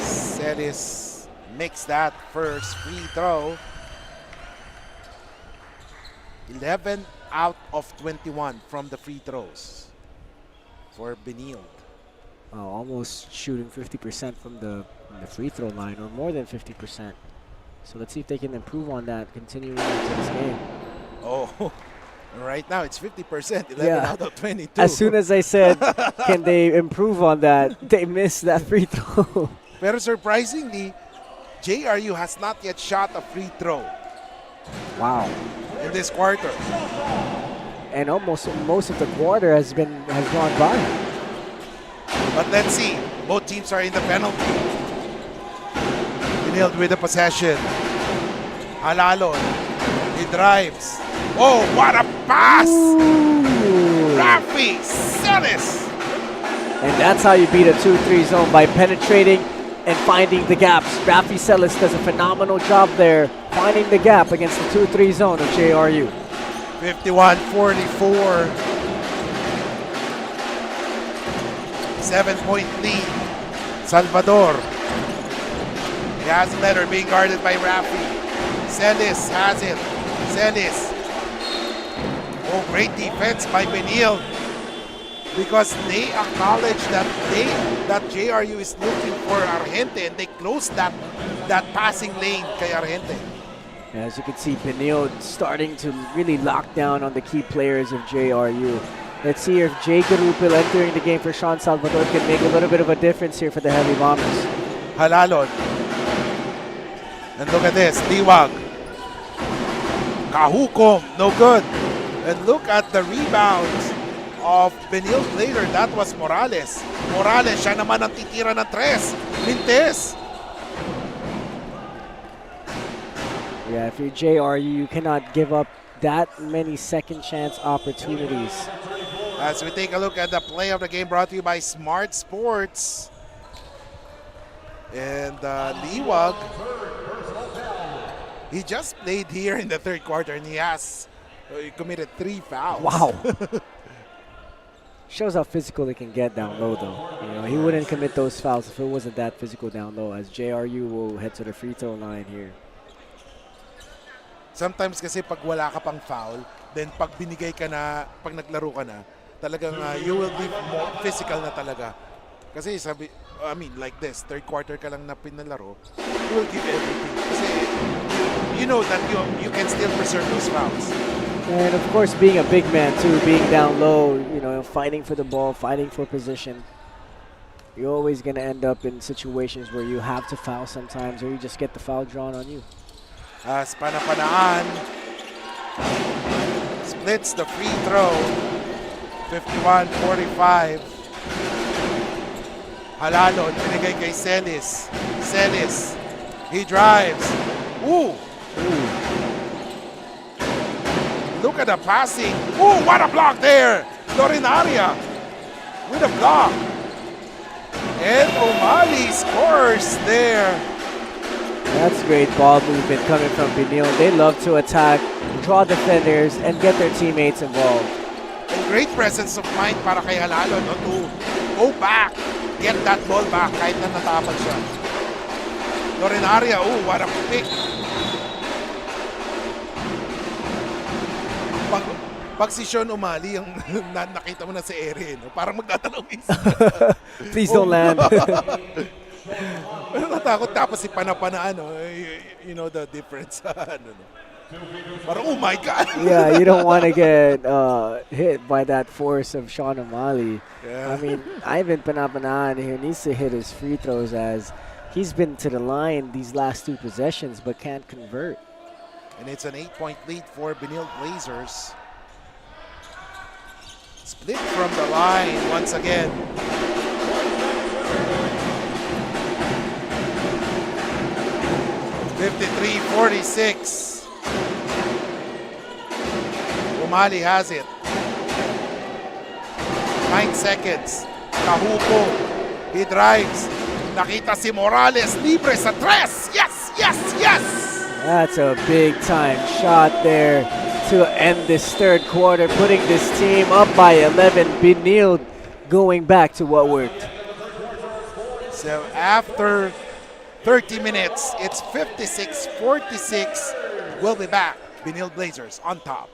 Celis makes that first free throw. 11 out of 21 from the free throws for Benilde. Almost shooting 50% from the free throw line, or more than 50%. So let's see if they can improve on that, continuing into this game. Oh, right now it's 50%, 11 out of 22. As soon as I said, can they improve on that, they missed that free throw. Pero surprisingly, JRU has not yet shot a free throw. Wow. In this quarter. And almost most of the quarter has gone by. But let's see. Both teams are in the penalty. Benilde with the possession. Halalon. He drives. Oh, what a pass! Rafi Celis. And that's how you beat a 2-3 zone, by penetrating and finding the gaps. Rafi Celis does a phenomenal job there, finding the gap against the 2-3 zone of JRU. 51-44. 7-point lead. Salvador. He has a letter being guarded by Rafi. Celis has it. Celis. Oh, great defense by Benilde. Because they acknowledge that JRU is looking for Argente, and they close that passing lane kay Argente. As you can see, Benilde starting to really lock down on the key players of JRU. Let's see if Jay Garupil entering the game for Sean Salvador can make a little bit of a difference here for the Heavy Bombers. Halalon. And look at this, Liwag. Kahukom, no good. And look at the rebounds of Benilde later. That was Morales. Morales, siya naman ang titira ng tres. Mintes. Yeah, if you're JRU, you cannot give up that many second chance opportunities. As we take a look at the play of the game brought to you by Smart Sports. And Liwag, he just played here in the third quarter and he committed 3 fouls. Wow. Shows how physical they can get down low, though. You know, he wouldn't commit those fouls if it wasn't that physical down low, as JRU will head to the free throw line here. Sometimes kasi pag wala ka pang foul, then pag binigay ka na, pag naglaro ka na, talagang you will be more physical na talaga. Kasi sabi, I mean, like this, third quarter ka lang na pinalaro, you will give everything. Kasi you know that you can still preserve those fouls. And of course, being a big man too, being down low, you know, fighting for the ball, fighting for position, you're always going to end up in situations where you have to foul sometimes, or you just get the foul drawn on you. As Panapanaan splits the free throw, 51-45. Halalon, binigay kay Celis. Celis, he drives. Ooh! Look at the passing. Ooh, what a block there! Dorinaria with a block. And O'Malley scores there. That's great ball movement coming from Benilde. They love to attack, draw defenders, and get their teammates involved. And great presence of mind para kay Halalon to go back, get that ball back kahit na natapad siya. Dorinaria, ooh, what a pick. Pag si Sean O'Malley, yung nakita mo na si Ere, no? Parang magtatanong isa. Please don't land. Natakot tapos si Panapanaan, no? You know the difference. Parang, oh my God. Yeah, you don't want to get hit by that force of Sean O'Malley. Yeah. I mean, Ivan Panapanaan here needs to hit his free throws, as he's been to the line these last 2 possessions but can't convert. And it's an 8-point lead for Benilde Blazers. Split from the line once again. (53-46). O'Malley has it. 9 seconds. Kahuko. He drives. Nakita si Morales. Libre sa tres. Yes, yes, yes! That's a big time shot there to end this third quarter, putting this team up by 11. Benilde going back to what worked. So after 30 minutes, it's 56-46. We'll be back. Benilde Blazers on top.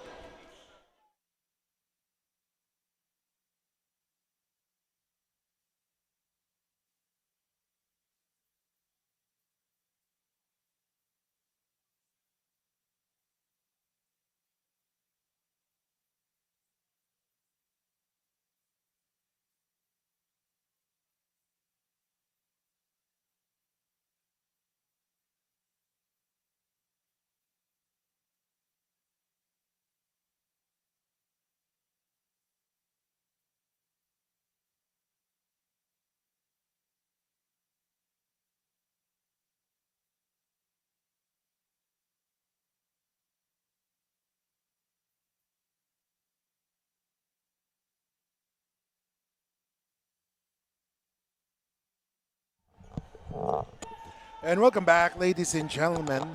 And welcome back, ladies and gentlemen.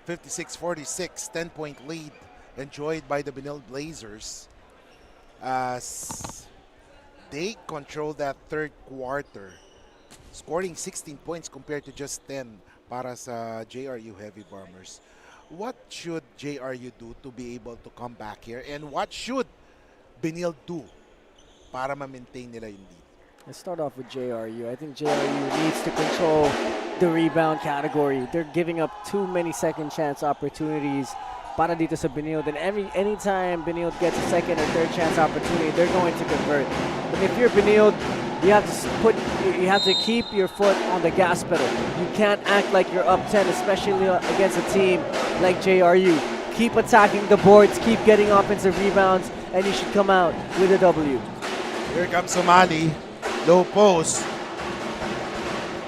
56-46, 10-point lead enjoyed by the Benilde Blazers as they control that third quarter, scoring 16 points compared to just 10 para sa JRU Heavy Bombers. What should JRU do to be able to come back here, and what should Benilde do para ma-maintain nila yung lead? Let's start off with JRU. I think JRU needs to control the rebound category. They're giving up too many second chance opportunities para dito sa Benilde. And anytime Benilde gets a second or third chance opportunity, they're going to convert. But if you're Benilde, You have to you have to keep your foot on the gas pedal. You can't act like you're up 10, especially against a team like JRU. Keep attacking the boards, keep getting offensive rebounds, and you should come out with a W. Here comes Somali. Low post.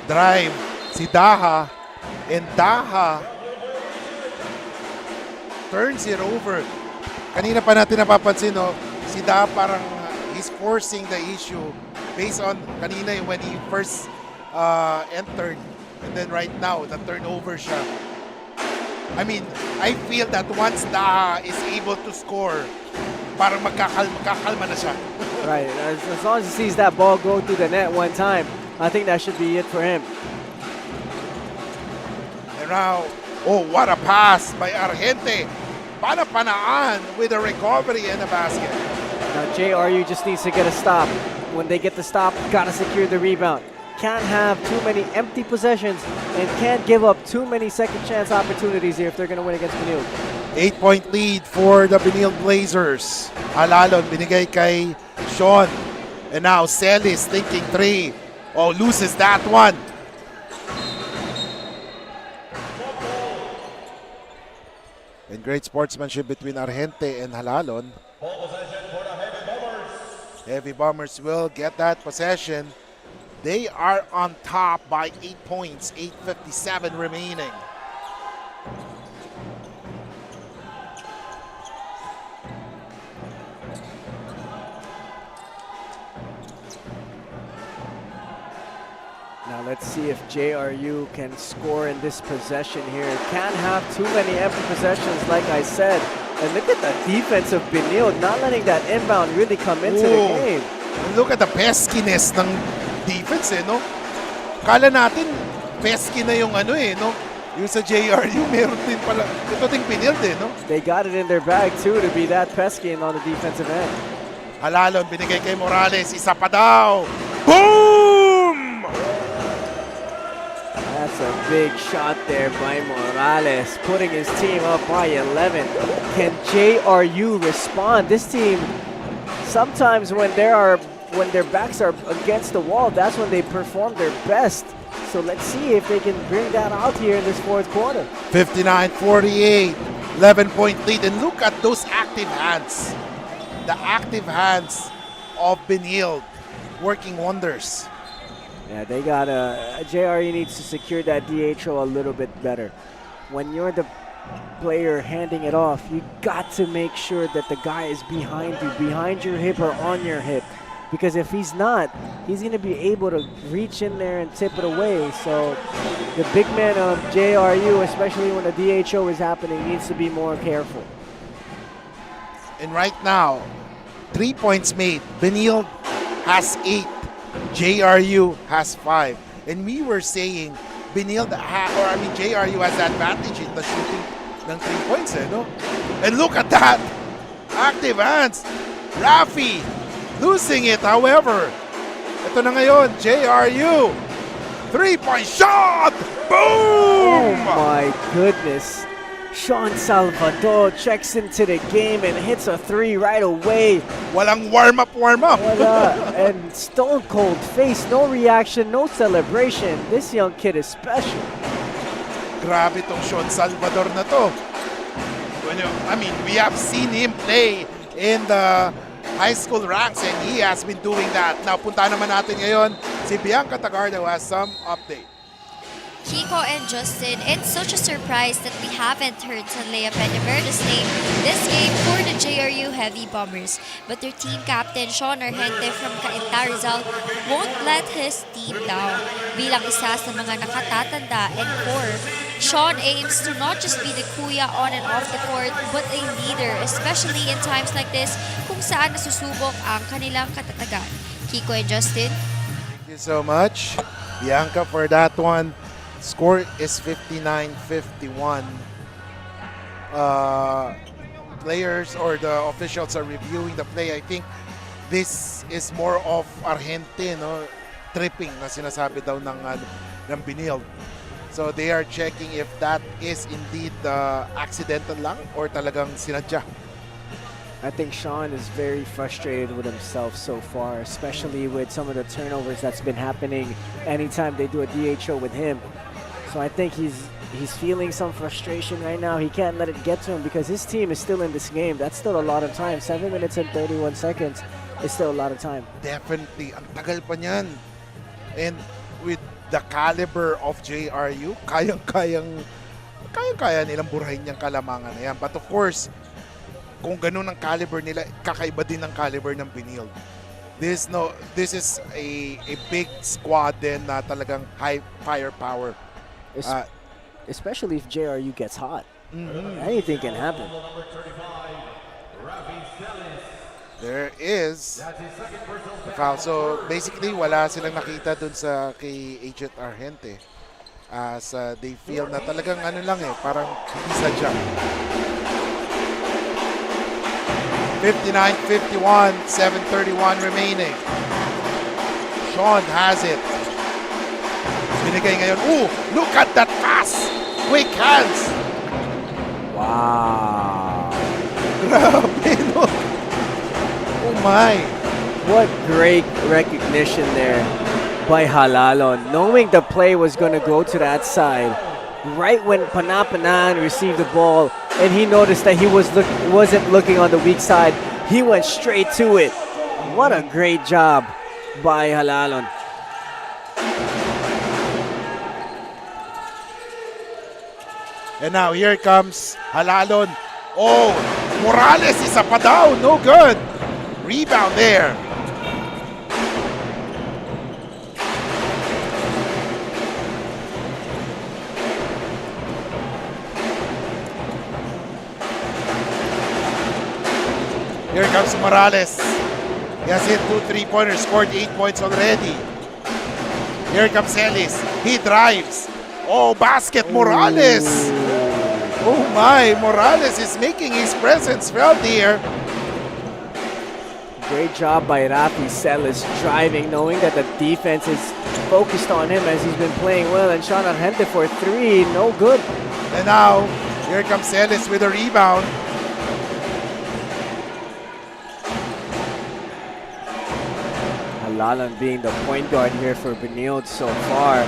Drive. Si Daha. And Daha turns it over. Kanina pa natin napapansin, no? Si Daha parang he's forcing the issue based on kanina when he first entered. And then right now, the turnover siya. I mean, I feel that once Daha is able to score, parang magkakalma na siya. Right, as long as he sees that ball go through the net one time, I think that should be it for him. And now, oh, what a pass by Argente. Panapanaan with a recovery and a basket. Now JRU just needs to get a stop. When they get the stop, gotta secure the rebound. Can't have too many empty possessions and can't give up too many second chance opportunities here if they're gonna win against Benilde. 8-point lead for the Benilde Blazers. Alalon binigay kay Sean. And now Celis thinking three. Oh, loses that one. And great sportsmanship between Argente and Halalon. Heavy Bombers will get that possession. They are on top by 8 points, 8:57 remaining. Now let's see if JRU can score in this possession here. Can't have too many empty possessions, like I said. And look at the defense of Benilde, not letting that inbound really come into the game. And look at the peskiness ng defense, no? Kala natin, pesky na yung no? Yung sa JRU, meron din pala. Ito ding Benilde, no? They got it in their bag, too, to be that pesky on the defensive end. Halalon, binigay kay Morales. Isa pa daw. Boom! That's a big shot there by Morales, putting his team up by 11. Can JRU respond? This team, sometimes when their backs are against the wall, that's when they perform their best. So let's see if they can bring that out here in this fourth quarter. 59-48, 11-point lead. And look at those active hands. The active hands of Benilde working wonders. Yeah, they got JRE needs to secure that DHO a little bit better. When you're the player handing it off, you got to make sure that the guy is behind you, behind your hip or on your hip. Because if he's not, he's going to be able to reach in there and tip it away. So the big man of JRU, especially when the DHO is happening, needs to be more careful. And right now, 3 points made. Benilde has 8. JRU has 5. And we were saying JRU has the advantage in the shooting ng 3 points, no? And look at that! Active hands. Rafi losing it, however. Ito na ngayon, JRU. 3-point shot! Boom! Oh my goodness. Sean Salvador checks into the game and hits a 3 right away. Walang warm-up. And stone cold face, no reaction, no celebration. This young kid is special. Grabe tong Sean Salvador na to. We have seen him play in the high school ranks and he has been doing that. Now, punta naman natin ngayon si Bianca Tagarda who has some update. Kiko and Justin, it's such a surprise that we haven't heard Sanlea Peñaverde's name this game for the JRU Heavy Bombers. But their team captain, Sean Argente from Cainta Rizal, won't let his team down. Bilang isa sa mga nakatatanda and core, Sean aims to not just be the kuya on and off the court, but a leader, especially in times like this kung saan nasusubok ang kanilang katatagan. Kiko and Justin. Thank you so much, Bianca, for that one. Score is 59-51. Players or the officials are reviewing the play. I think this is more of Argente, no? Tripping na sinasabi daw ng Benilde. So they are checking if that is indeed accidental lang or talagang sinadya. I think Sean is very frustrated with himself so far, especially with some of the turnovers that's been happening anytime they do a DHO with him. So I think he's feeling some frustration right now. He can't let it get to him because his team is still in this game. That's still a lot of time. 7 minutes and 31 seconds is still a lot of time. Definitely. Ang tagal pa niyan. And with the caliber of JRU, kaya-kaya nilang burahin yung kalamangan na yan. But of course, kung ganun ang caliber nila, kakaiba din ang caliber ng Benilde. This is a big squad din na talagang high firepower. Especially if JRU gets hot. Anything can happen. There is the foul. So basically, wala silang nakita dun sa kay Agent Argente. As they feel na talagang ano lang parang hindi sadya. 59-51, 7:31 remaining. Sean has it. Binigay ngayon. Ooh, look at that pass! Quick hands! Wow. Grabe, no? Oh my. What great recognition there by Halalon. Knowing the play was going to go to that side. Right when Panapanan received the ball and he noticed that he wasn't looking on the weak side, he went straight to it. What a great job by Halalon. And now here comes Halalon. Oh, Morales is up and down. No good. Rebound there. Here comes Morales. He has hit 2 3-pointers, scored 8 points already. Here comes Ellis. He drives. Oh, basket, Morales. Oh my, Morales is making his presence felt here. Great job by Rafi Celis driving, knowing that the defense is focused on him as he's been playing well. And Sean Argente for 3, no good. And now, here comes Celis with a rebound. Halalon being the point guard here for Benilde so far.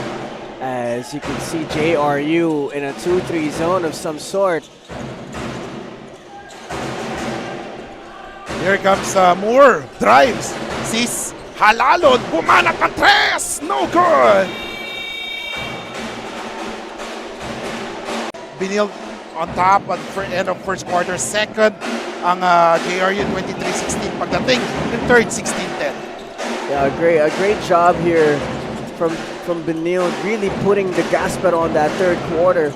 As you can see, JRU in a 2-3 zone of some sort. Here comes Moore, drives, sees Halalon, bumanat ng tres, no good! Benilde on top at end of first quarter, second ang JRU 23-16 pagdating ng third 16-10. Yeah, a great job here from Benilde, really putting the gas pedal on that third quarter.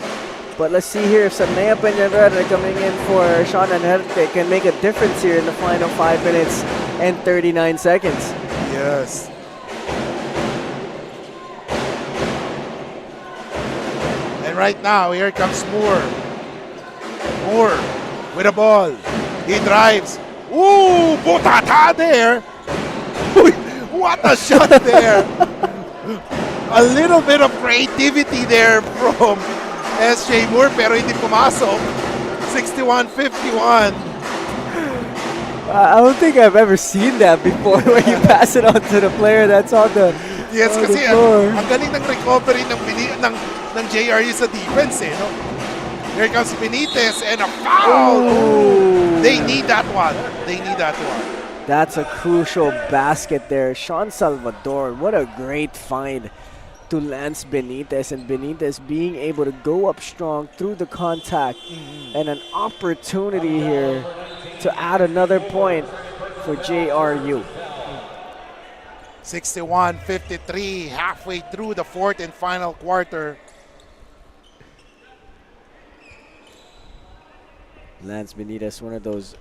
But let's see here if Sanaya Peñarera coming in for Sean Argente can make a difference here in the final 5 minutes and 39 seconds. Yes. And right now, here comes Moore. Moore with a ball. He drives. Ooh, butata there. What a shot there. A little bit of creativity there from SJ Moore pero hindi pumasok. 61-51. I don't think I've ever seen that before where you pass it on to the player that's on the Yes, on kasi the floor. ang galing ng recovery ng JRU sa defense no? Here comes Benitez and a foul. Ooh. They need that one. They need that one. That's a crucial basket there. Sean Salvador, what a great find to Lance Benitez, and Benitez being able to go up strong through the contact and an opportunity here to add another point for JRU. 61-53, halfway through the fourth and final quarter. Lance Benitez, one of those,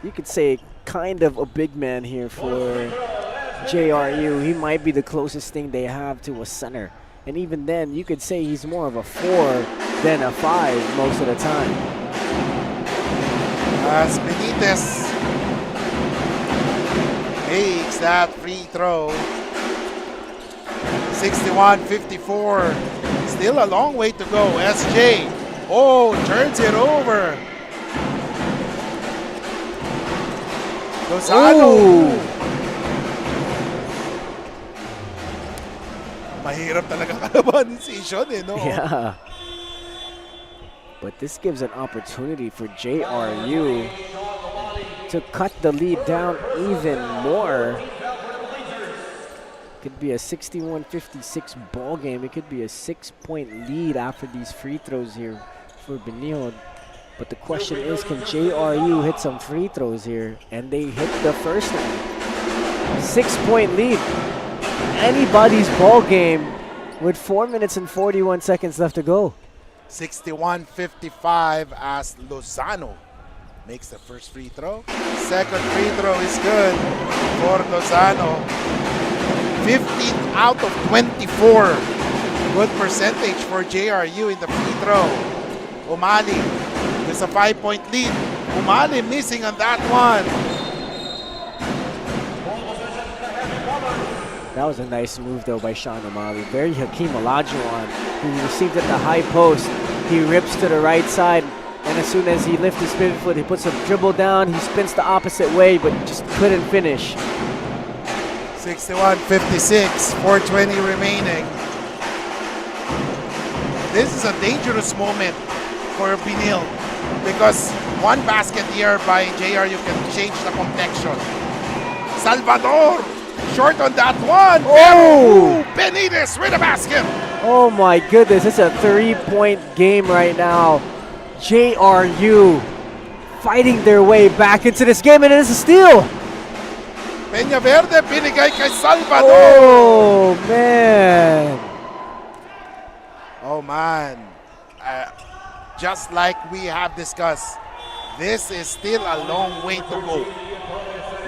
you could say, kind of a big man here for JRU. He might be the closest thing they have to a center. And even then, you could say he's more of a 4 than a 5 most of the time. As Benitez makes that free throw. 61-54. Still a long way to go. SJ, turns it over. Lozano. Mahirap talaga kalabanin si Ishon eh, no? Yeah. But this gives an opportunity for JRU to cut the lead down even more. Could be a 61-56 ball game. It could be a 6-point lead after these free throws here for Benilde. But the question is, can JRU hit some free throws here? And they hit the first one. 6-point lead. Anybody's ball game with 4 minutes and 41 seconds left to go. 61-55 as Lozano makes the first free throw. Second free throw is good for Lozano. 15 out of 24. Good percentage for JRU in the free throw. Umali with a 5-point lead. Umali missing on that one. That was a nice move though by Sean Umali. Very Hakeem Olajuwon, who received at the high post. He rips to the right side, and as soon as he lifts his pivot foot, he puts a dribble down. He spins the opposite way, but just couldn't finish. 61-56, 4:20 remaining. This is a dangerous moment for Benilde because one basket here by JRU can change the complexion. Salvador, short on that one. Oh! Benitez with a basket. Oh my goodness, it's a 3-point game right now. JRU fighting their way back into this game, and it is a steal. Peña Verde, binigay kay Salvador. Oh, man. Oh, man. Just like we have discussed, this is still a long way to go.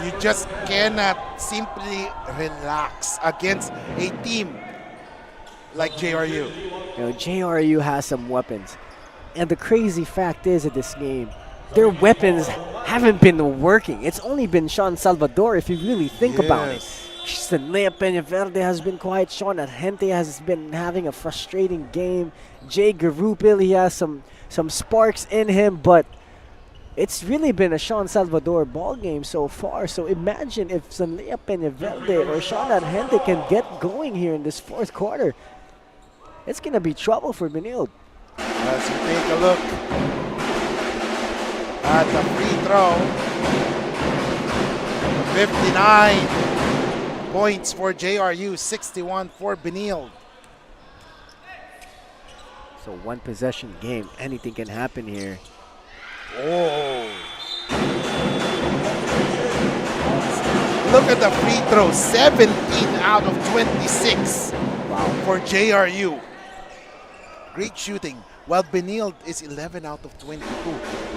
You just cannot simply relax against a team like JRU. You know, JRU has some weapons. And the crazy fact is at this game, their weapons haven't been working. It's only been Sean Salvador, if you really think about it. Sanlea Peñaverde has been quiet. Sean Argente has been having a frustrating game. Jay Garupil, he has some sparks in him, but it's really been a Sean Salvador ball game so far. So imagine if Sanlea Peñaverde or Sean Argente can get going here in this fourth quarter. It's going to be trouble for Benilde. As we take a look at the free throw, 59 points for JRU, 61 for Benilde. So one possession game, anything can happen here. Oh. Look at the free throw, 17 out of 26 for JRU. Great shooting, while Benilde is 11 out of 22.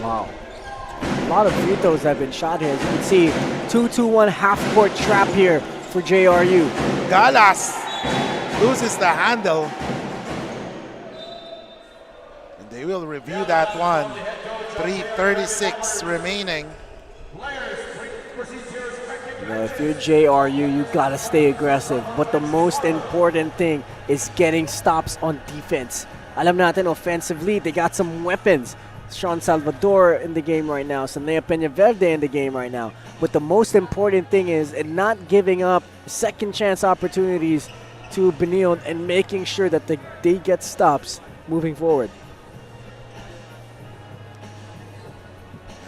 Wow. A lot of free throws have been shot here. As you can see, 2-2-1 half-court trap here for JRU. Galas loses the handle. And they will review that one. 3:36 remaining. You know, if you're JRU, you gotta stay aggressive. But the most important thing is getting stops on defense. Alam natin, offensively, they got some weapons. Sean Salvador in the game right now. Sanlea Peñaverde in the game right now. But the most important thing is not giving up second chance opportunities to Benilde and making sure that they get stops moving forward.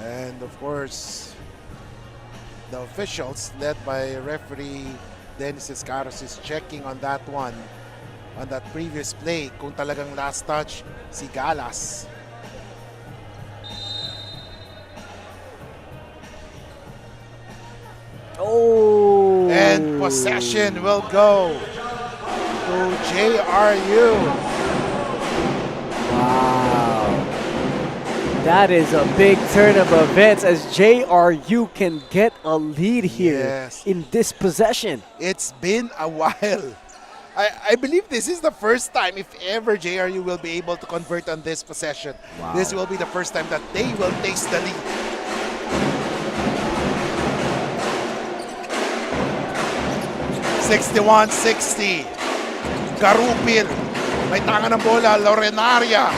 And of course, the officials led by referee Dennis Escaros is checking on that one, on that previous play, kung talagang last touch si Galas. Oh! And possession will go to JRU. Wow. That is a big turn of events as JRU can get a lead here in this possession. It's been a while. I believe this is the first time, if ever, JRU will be able to convert on this possession. Wow. This will be the first time that they will taste the lead. (61-60). Garupil. May tanga ng bola. Lorenaria.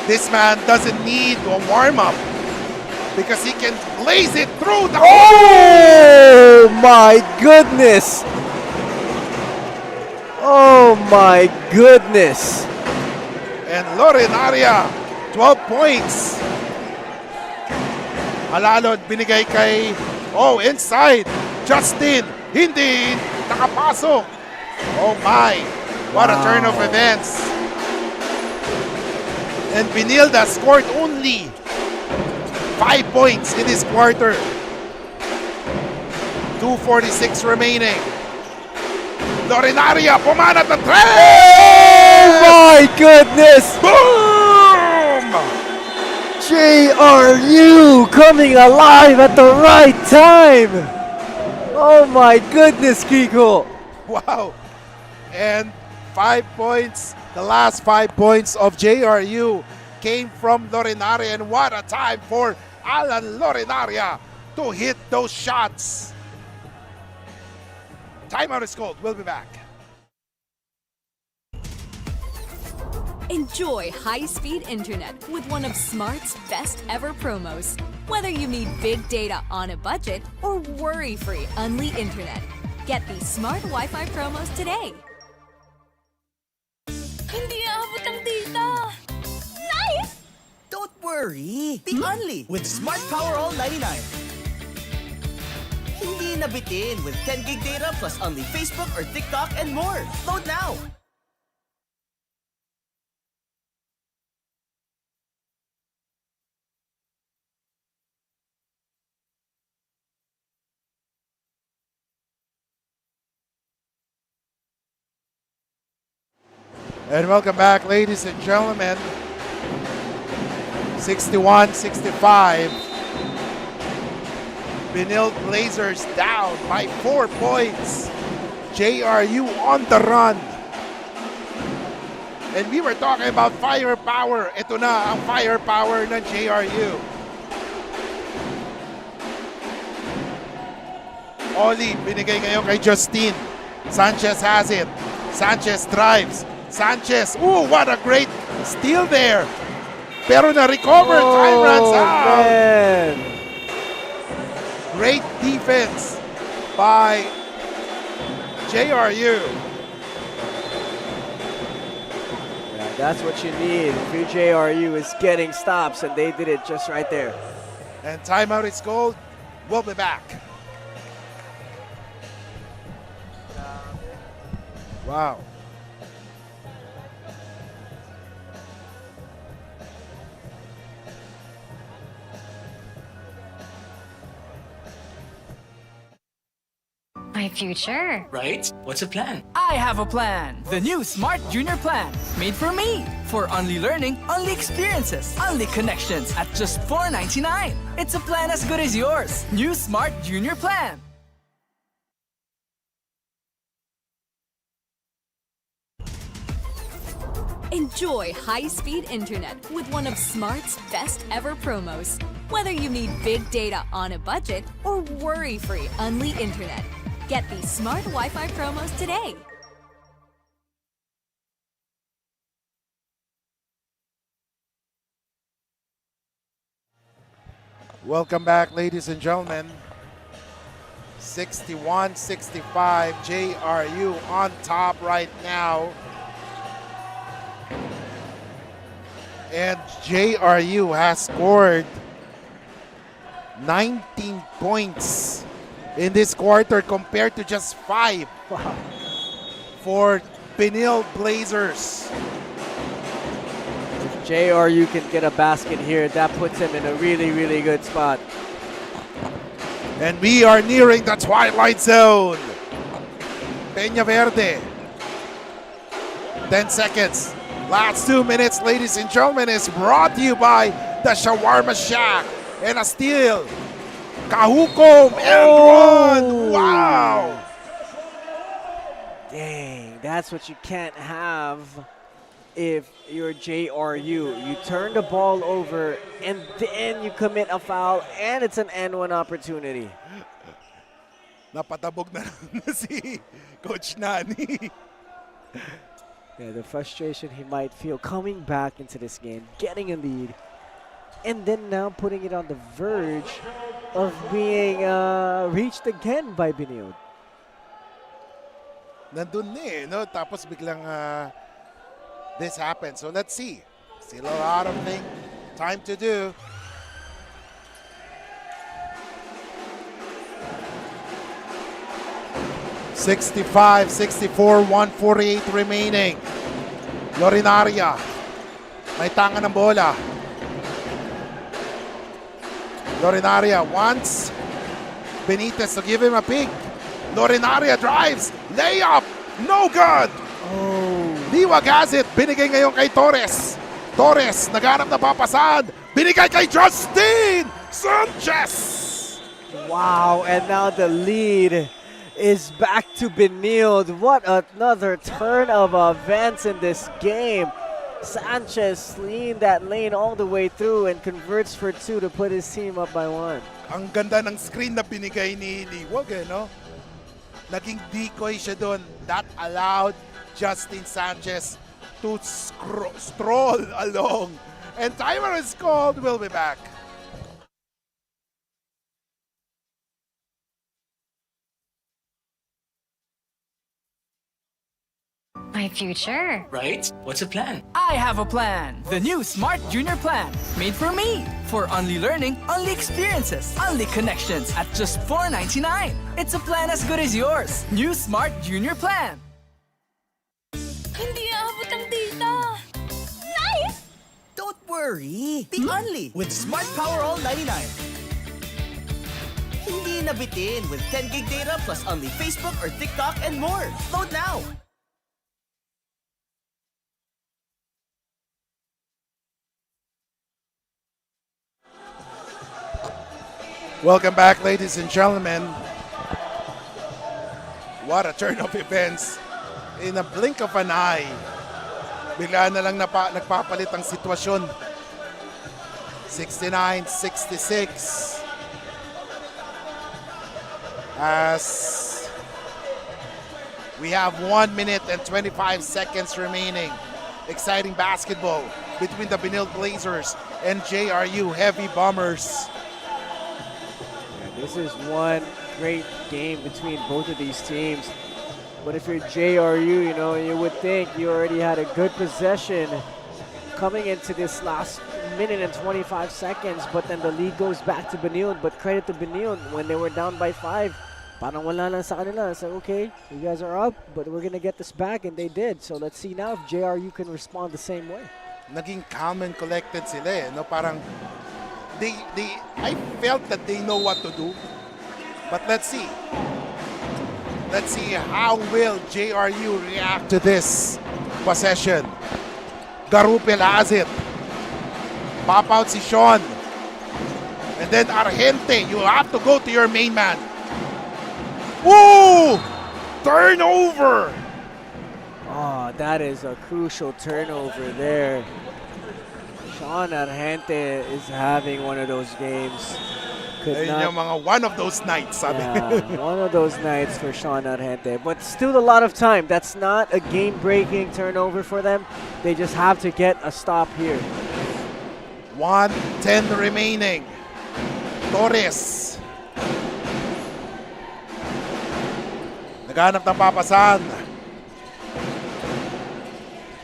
This man doesn't need a warm-up. because he can blaze it through the Oh my goodness! Oh my goodness! And Lorenaria, 12 points. Alalod binigay kay, inside. Justin, hindi nakapasok. Oh my, what a turn of events. And Benilde scored only 5 points in this quarter. 2:46 remaining. Lorenaria pumanat na 3! Oh my goodness! Boom! JRU coming alive at the right time! Oh my goodness, Kiko! Wow. And 5 points, the last 5 points of JRU came from Lorenaria. And what a time for Alan Lorenaria to hit those shots. Timeout is called. We'll be back. Enjoy high-speed internet with one of Smart's best ever promos. Whether you need big data on a budget or worry-free Unli internet, get these Smart Wi-Fi promos today. Hindi aabot ang data. Nice! Don't worry. Be only with Smart Power All 99. Hindi nabitin with 10 gig data plus only Facebook or TikTok and more. Load now. And welcome back, ladies and gentlemen. 61-65. Benilde Blazers down by 4 points. JRU on the run. And we were talking about firepower. Ito na ang firepower ng JRU. Oli, binigay ngayon kay Justin. Sanchez has it. Sanchez drives. Sanchez, what a great steal there. Pero na-recover, time runs out. Man. Great defense by JRU. Yeah, that's what you need. If your JRU is getting stops, and they did it just right there. And timeout is called. We'll be back. Wow. My future. Right? What's the plan? I have a plan. The new Smart Junior Plan. Made for me. For only learning, only experiences, only connections at just $4.99. It's a plan as good as yours. New Smart Junior Plan. Enjoy high-speed internet with one of Smart's best ever promos. Whether you need big data on a budget or worry-free Unli internet, get these Smart Wi-Fi promos today. Welcome back, ladies and gentlemen. 61-65, JRU on top right now. And JRU has scored 19 points in this quarter compared to just 5 for Benilde Blazers. If JRU can get a basket here, that puts him in a really, really good spot. And we are nearing the twilight zone. Peña Verde. 10 seconds. Last 2 minutes, ladies and gentlemen, is brought to you by the Shawarma Shack. And a steal. Kahukom and run. Wow. Dang, that's what you can't have if you're JRU. You turn the ball over and then you commit a foul and it's an N1 opportunity. Napatabog na si Coach Nani. Yeah, the frustration he might feel coming back into this game, getting a lead. and then now putting it on the verge of being reached again by Benilde. Nandun na eh, no? Tapos biglang this happened. So let's see. Still a lot of time to do. $65, 64, 148 remaining. Lorinaria. May tanga ng bola. Lorinaria wants Benitez to give him a peek. Lorinaria drives. Layup. No good. Liwag has it. Binigay ngayon kay Torres. Torres, naghanap na papasan. Binigay kay Justin Sanchez. Wow, and now the lead is back to Benilde. What another turn of events in this game. Sanchez leaned that lane all the way through and converts for two to put his team up by one. Ang ganda ng screen na binigay ni Liwag, eh, no? Naging decoy siya doon. That allowed Justin Sanchez to stroll along. And timer is called. We'll be back. My future. Right? What's the plan? I have a plan. The new Smart Junior Plan. Made for me. For only learning, only experiences, only connections at just $4.99. It's a plan as good as yours. New Smart Junior Plan. Hindi aabot ang data. Nice! Don't worry. Be only with Smart Power All 99. Hindi nabitin with 10 gig data plus only Facebook or TikTok and more. Load now. Welcome back, ladies and gentlemen. What a turn of events. In a blink of an eye, bigla na lang nagpapalit ang sitwasyon. 69-66. As we have 1 minute and 25 seconds remaining. Exciting basketball between the Benilde Blazers and JRU Heavy Bombers. This is one great game between both of these teams. But if you're JRU, you know, you would think you already had a good possession coming into this last minute and 25 seconds, but then the lead goes back to Benilde. But credit to Benilde, when they were down by 5, parang wala lang sa kanila. It's like, okay, you guys are up, but we're going to get this back, and they did. So let's see now if JRU can respond the same way. Naging calm and collected sila eh. No? Parang, I felt that they know what to do. But let's see. Let's see how will JRU react to this possession. Garupel has it. Pop out si Sean. And then Argente, you have to go to your main man. Woo! Turnover! Oh, that is a crucial turnover there. Sean Argente is having one of those games. One of those nights, sabi. Yeah, one of those nights for Sean Argente. But still a lot of time. That's not a game-breaking turnover for them. They just have to get a stop here. 1:10 remaining. Torres. Naghanap ng papasan.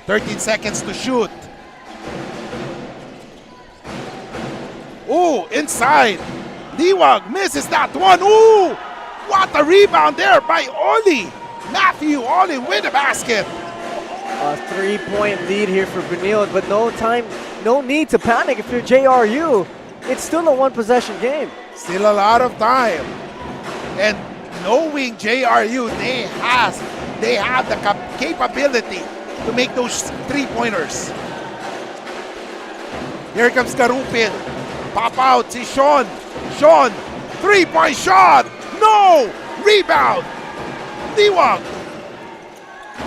13 seconds to shoot. Ooh, inside. Liwag misses that one. Ooh, what a rebound there by Oli. Matthew Oli with the basket. A 3-point lead here for Benilde, but no need to panic if you're JRU. It's still a one-possession game. Still a lot of time. And knowing JRU, they have the capability to make those three-pointers. Here comes Garupin. Pop out, si Sean. Sean, three-point shot. No! Rebound. Liwag.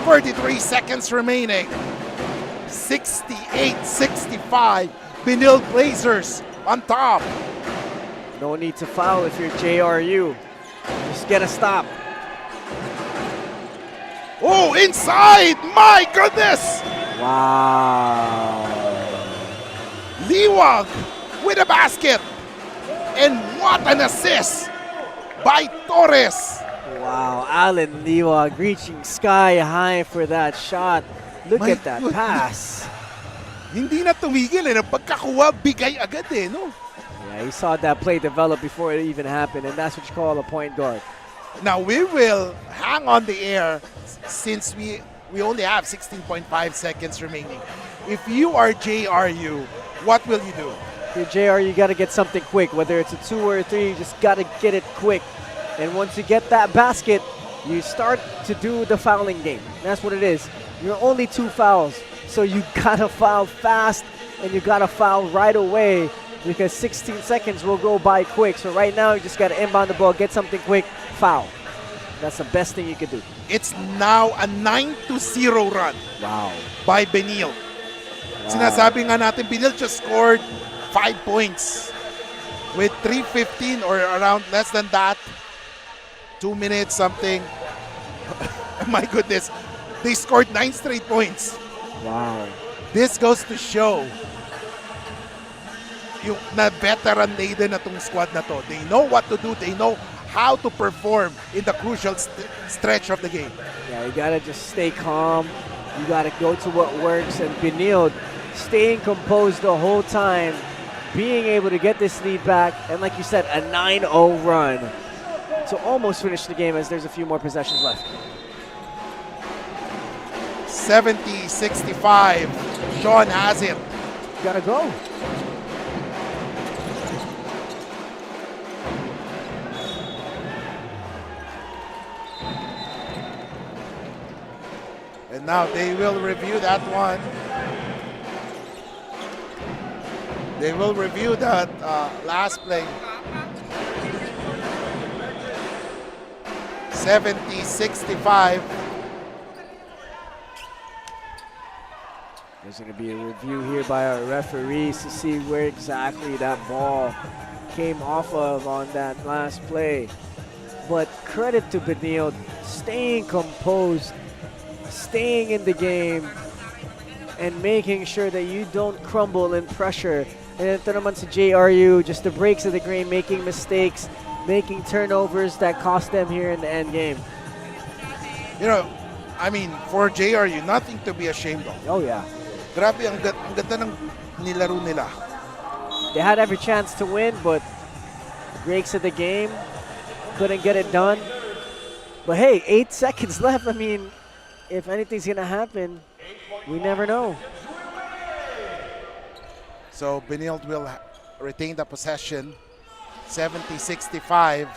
33 seconds remaining. 68-65. Benilde Blazers on top. No need to foul if you're JRU. Just get a stop. Oh, inside! My goodness! Wow. Liwag with a basket. And what an assist by Torres. Wow, Alan Liwag reaching sky high for that shot. Look My at that goodness. pass. Hindi na tumigil eh. Pagkakuha, bigay agad eh, no? Yeah, he saw that play develop before it even happened, and that's what you call a point guard. Now we will hang on the air since we only have 16.5 seconds remaining. If you are JRU, what will you do? If you're JR, you got to get something quick. Whether it's a 2 or a 3, you just got to get it quick. And once you get that basket, you start to do the fouling game. That's what it is. You're only 2 fouls, so you got to foul fast and you got to foul right away because 16 seconds will go by quick. So right now, you just got to inbound the ball, get something quick, foul. That's the best thing you could do. It's now a 9-0 run Wow. by Benilde. Sinasabi nga natin, Benilde just scored 5 points with 3:15 or around less than that. 2 minutes something. My goodness, they scored 9 straight points. Wow. This goes to show yung na veteran laden na tong squad na to. They know what to do. They know how to perform in the crucial stretch of the game. Yeah, you gotta just stay calm. You gotta go to what works. And Benilde staying composed the whole time, being able to get this lead back, and like you said, a 9-0 run to almost finish the game as there's a few more possessions left. 70-65. Sean has it. Gotta go. And now they will review that one. They will review that last play. 70-65. There's going to be a review here by our referees to see where exactly that ball came off of on that last play. But credit to Benilde, staying composed, staying in the game, and making sure that you don't crumble in pressure. And ito naman sa JRU, just the breaks of the game, making mistakes, making turnovers that cost them here in the end game. You know, I mean, for JRU, nothing to be ashamed of. Oh yeah. Grabe, ang ganda ng nilaro nila. They had every chance to win, but breaks of the game, couldn't get it done. But hey, 8 seconds left. I mean, if anything's gonna happen, we never know. So Benilde will retain the possession. 70-65.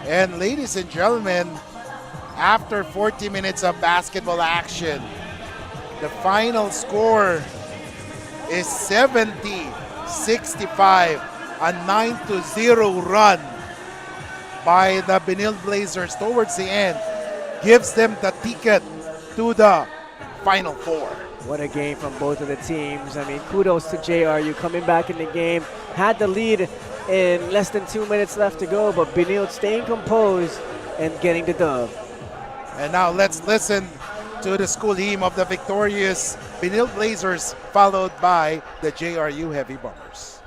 And ladies and gentlemen, after 40 minutes of basketball action, the final score is 70-65, a 9-0 run by the Benilde Blazers towards the end, gives them the ticket to the Final Four. What a game from both of the teams. I mean, kudos to JRU coming back in the game, had the lead in less than 2 minutes left to go, but Benilde staying composed and getting the dub. And now let's listen to the school hymn of the victorious Benilde Blazers, followed by the JRU Heavy Bombers.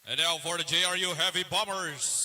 And now for the JRU Heavy Bombers.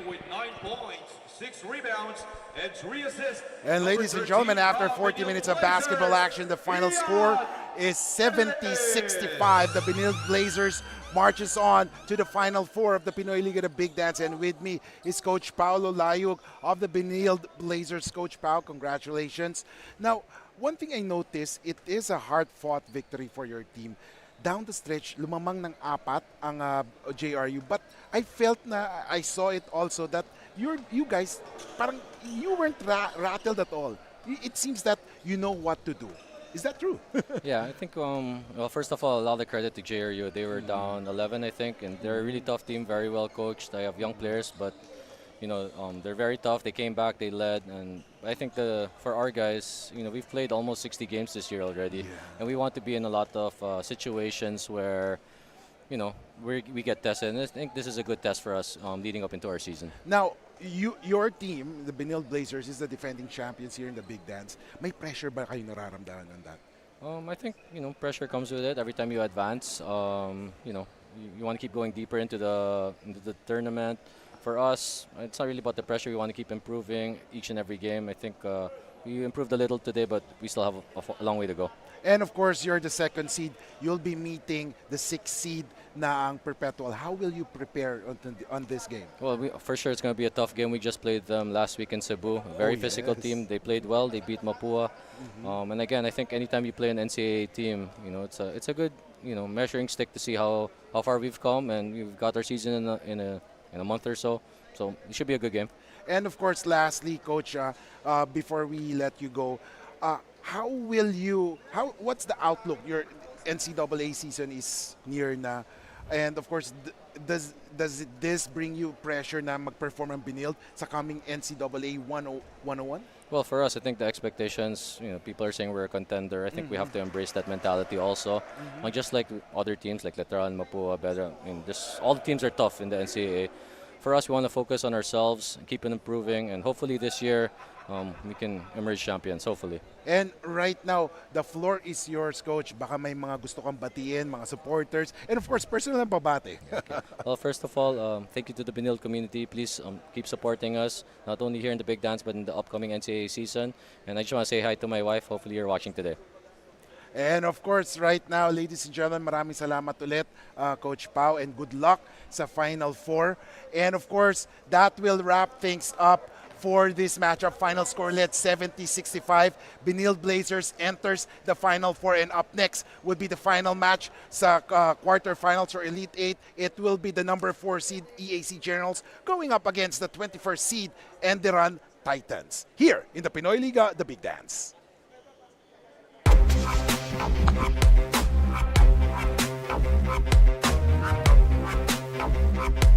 With 9 points, 6 rebounds, and 3 assists. And ladies and gentlemen, after 40 minutes of basketball action, the final score is 70-65. The Benilde Blazers marches on to the Final Four of the Pinoy Liga, the Big Dance. And with me is Coach Paolo Layuk of the Benilde Blazers. Coach Pao, congratulations. Now, one thing I noticed, it is a hard-fought victory for your team. Down the stretch, lumamang ng 4 ang JRU. But I felt na, I saw it also that you guys, parang you weren't rattled at all. It seems that you know what to do. Is that true? Yeah, I think, well, first of all, a lot of credit to JRU. They were down 11, I think, and they're a really tough team, very well coached. They have young players, but, you know, they're very tough. They came back, they led, and I think for our guys, you know, we've played almost 60 games this year already, and we want to be in a lot of situations where, you know, we get tested, and I think this is a good test for us leading up into our season. Now, your team, the Benilde Blazers, is the defending champions here in the Big Dance. May pressure ba kayo nararamdaman on that? I think, you know, pressure comes with it. Every time you advance, you know, you want to keep going deeper into the tournament. For us, it's not really about the pressure. We want to keep improving each and every game. I think we improved a little today, but we still have a long way to go. And of course, you're the second seed. You'll be meeting the 6th seed na ang Perpetual. How will you prepare on this game? Well, for sure it's going to be a tough game. We just played them last week in Cebu. A very physical team. They played well. They beat Mapua. And again, I think anytime you play an NCAA team, you know, it's a good, you know, measuring stick to see how far we've come, and we've got our season in a month or so. So it should be a good game. And of course, lastly, Coach, before we let you go, what's the outlook? Your NCAA season is near na. And of course, does this bring you pressure na mag-perform ang Benilde sa coming NCAA 101? Well, for us, I think the expectations, people are saying we're a contender. I think we have to embrace that mentality also. Just like other teams like Letran, Mapua, Beda, all the teams are tough in the NCAA. For us, we want to focus on ourselves, keep on improving, and hopefully this year we can emerge champions, hopefully. And right now, the floor is yours, Coach. Baka may mga gusto kang batiin, mga supporters, and of course, personal na pabati. Well, first of all, thank you to the Benilde community. Please keep supporting us, not only here in the Big Dance, but in the upcoming NCAA season. And I just want to say hi to my wife. Hopefully you're watching today. And of course, right now, ladies and gentlemen, maraming salamat ulit, Coach Pau, and good luck sa Final Four. And of course, that will wrap things up for this matchup. Final score led 70-65. Benilde Blazers enters the Final Four, and up next would be the final match sa quarterfinals or Elite 8. It will be the number 4 seed EAC Generals going up against the 21st seed Enderan Titans. Here in the Pinoy Liga, the Big Dance. Thank you.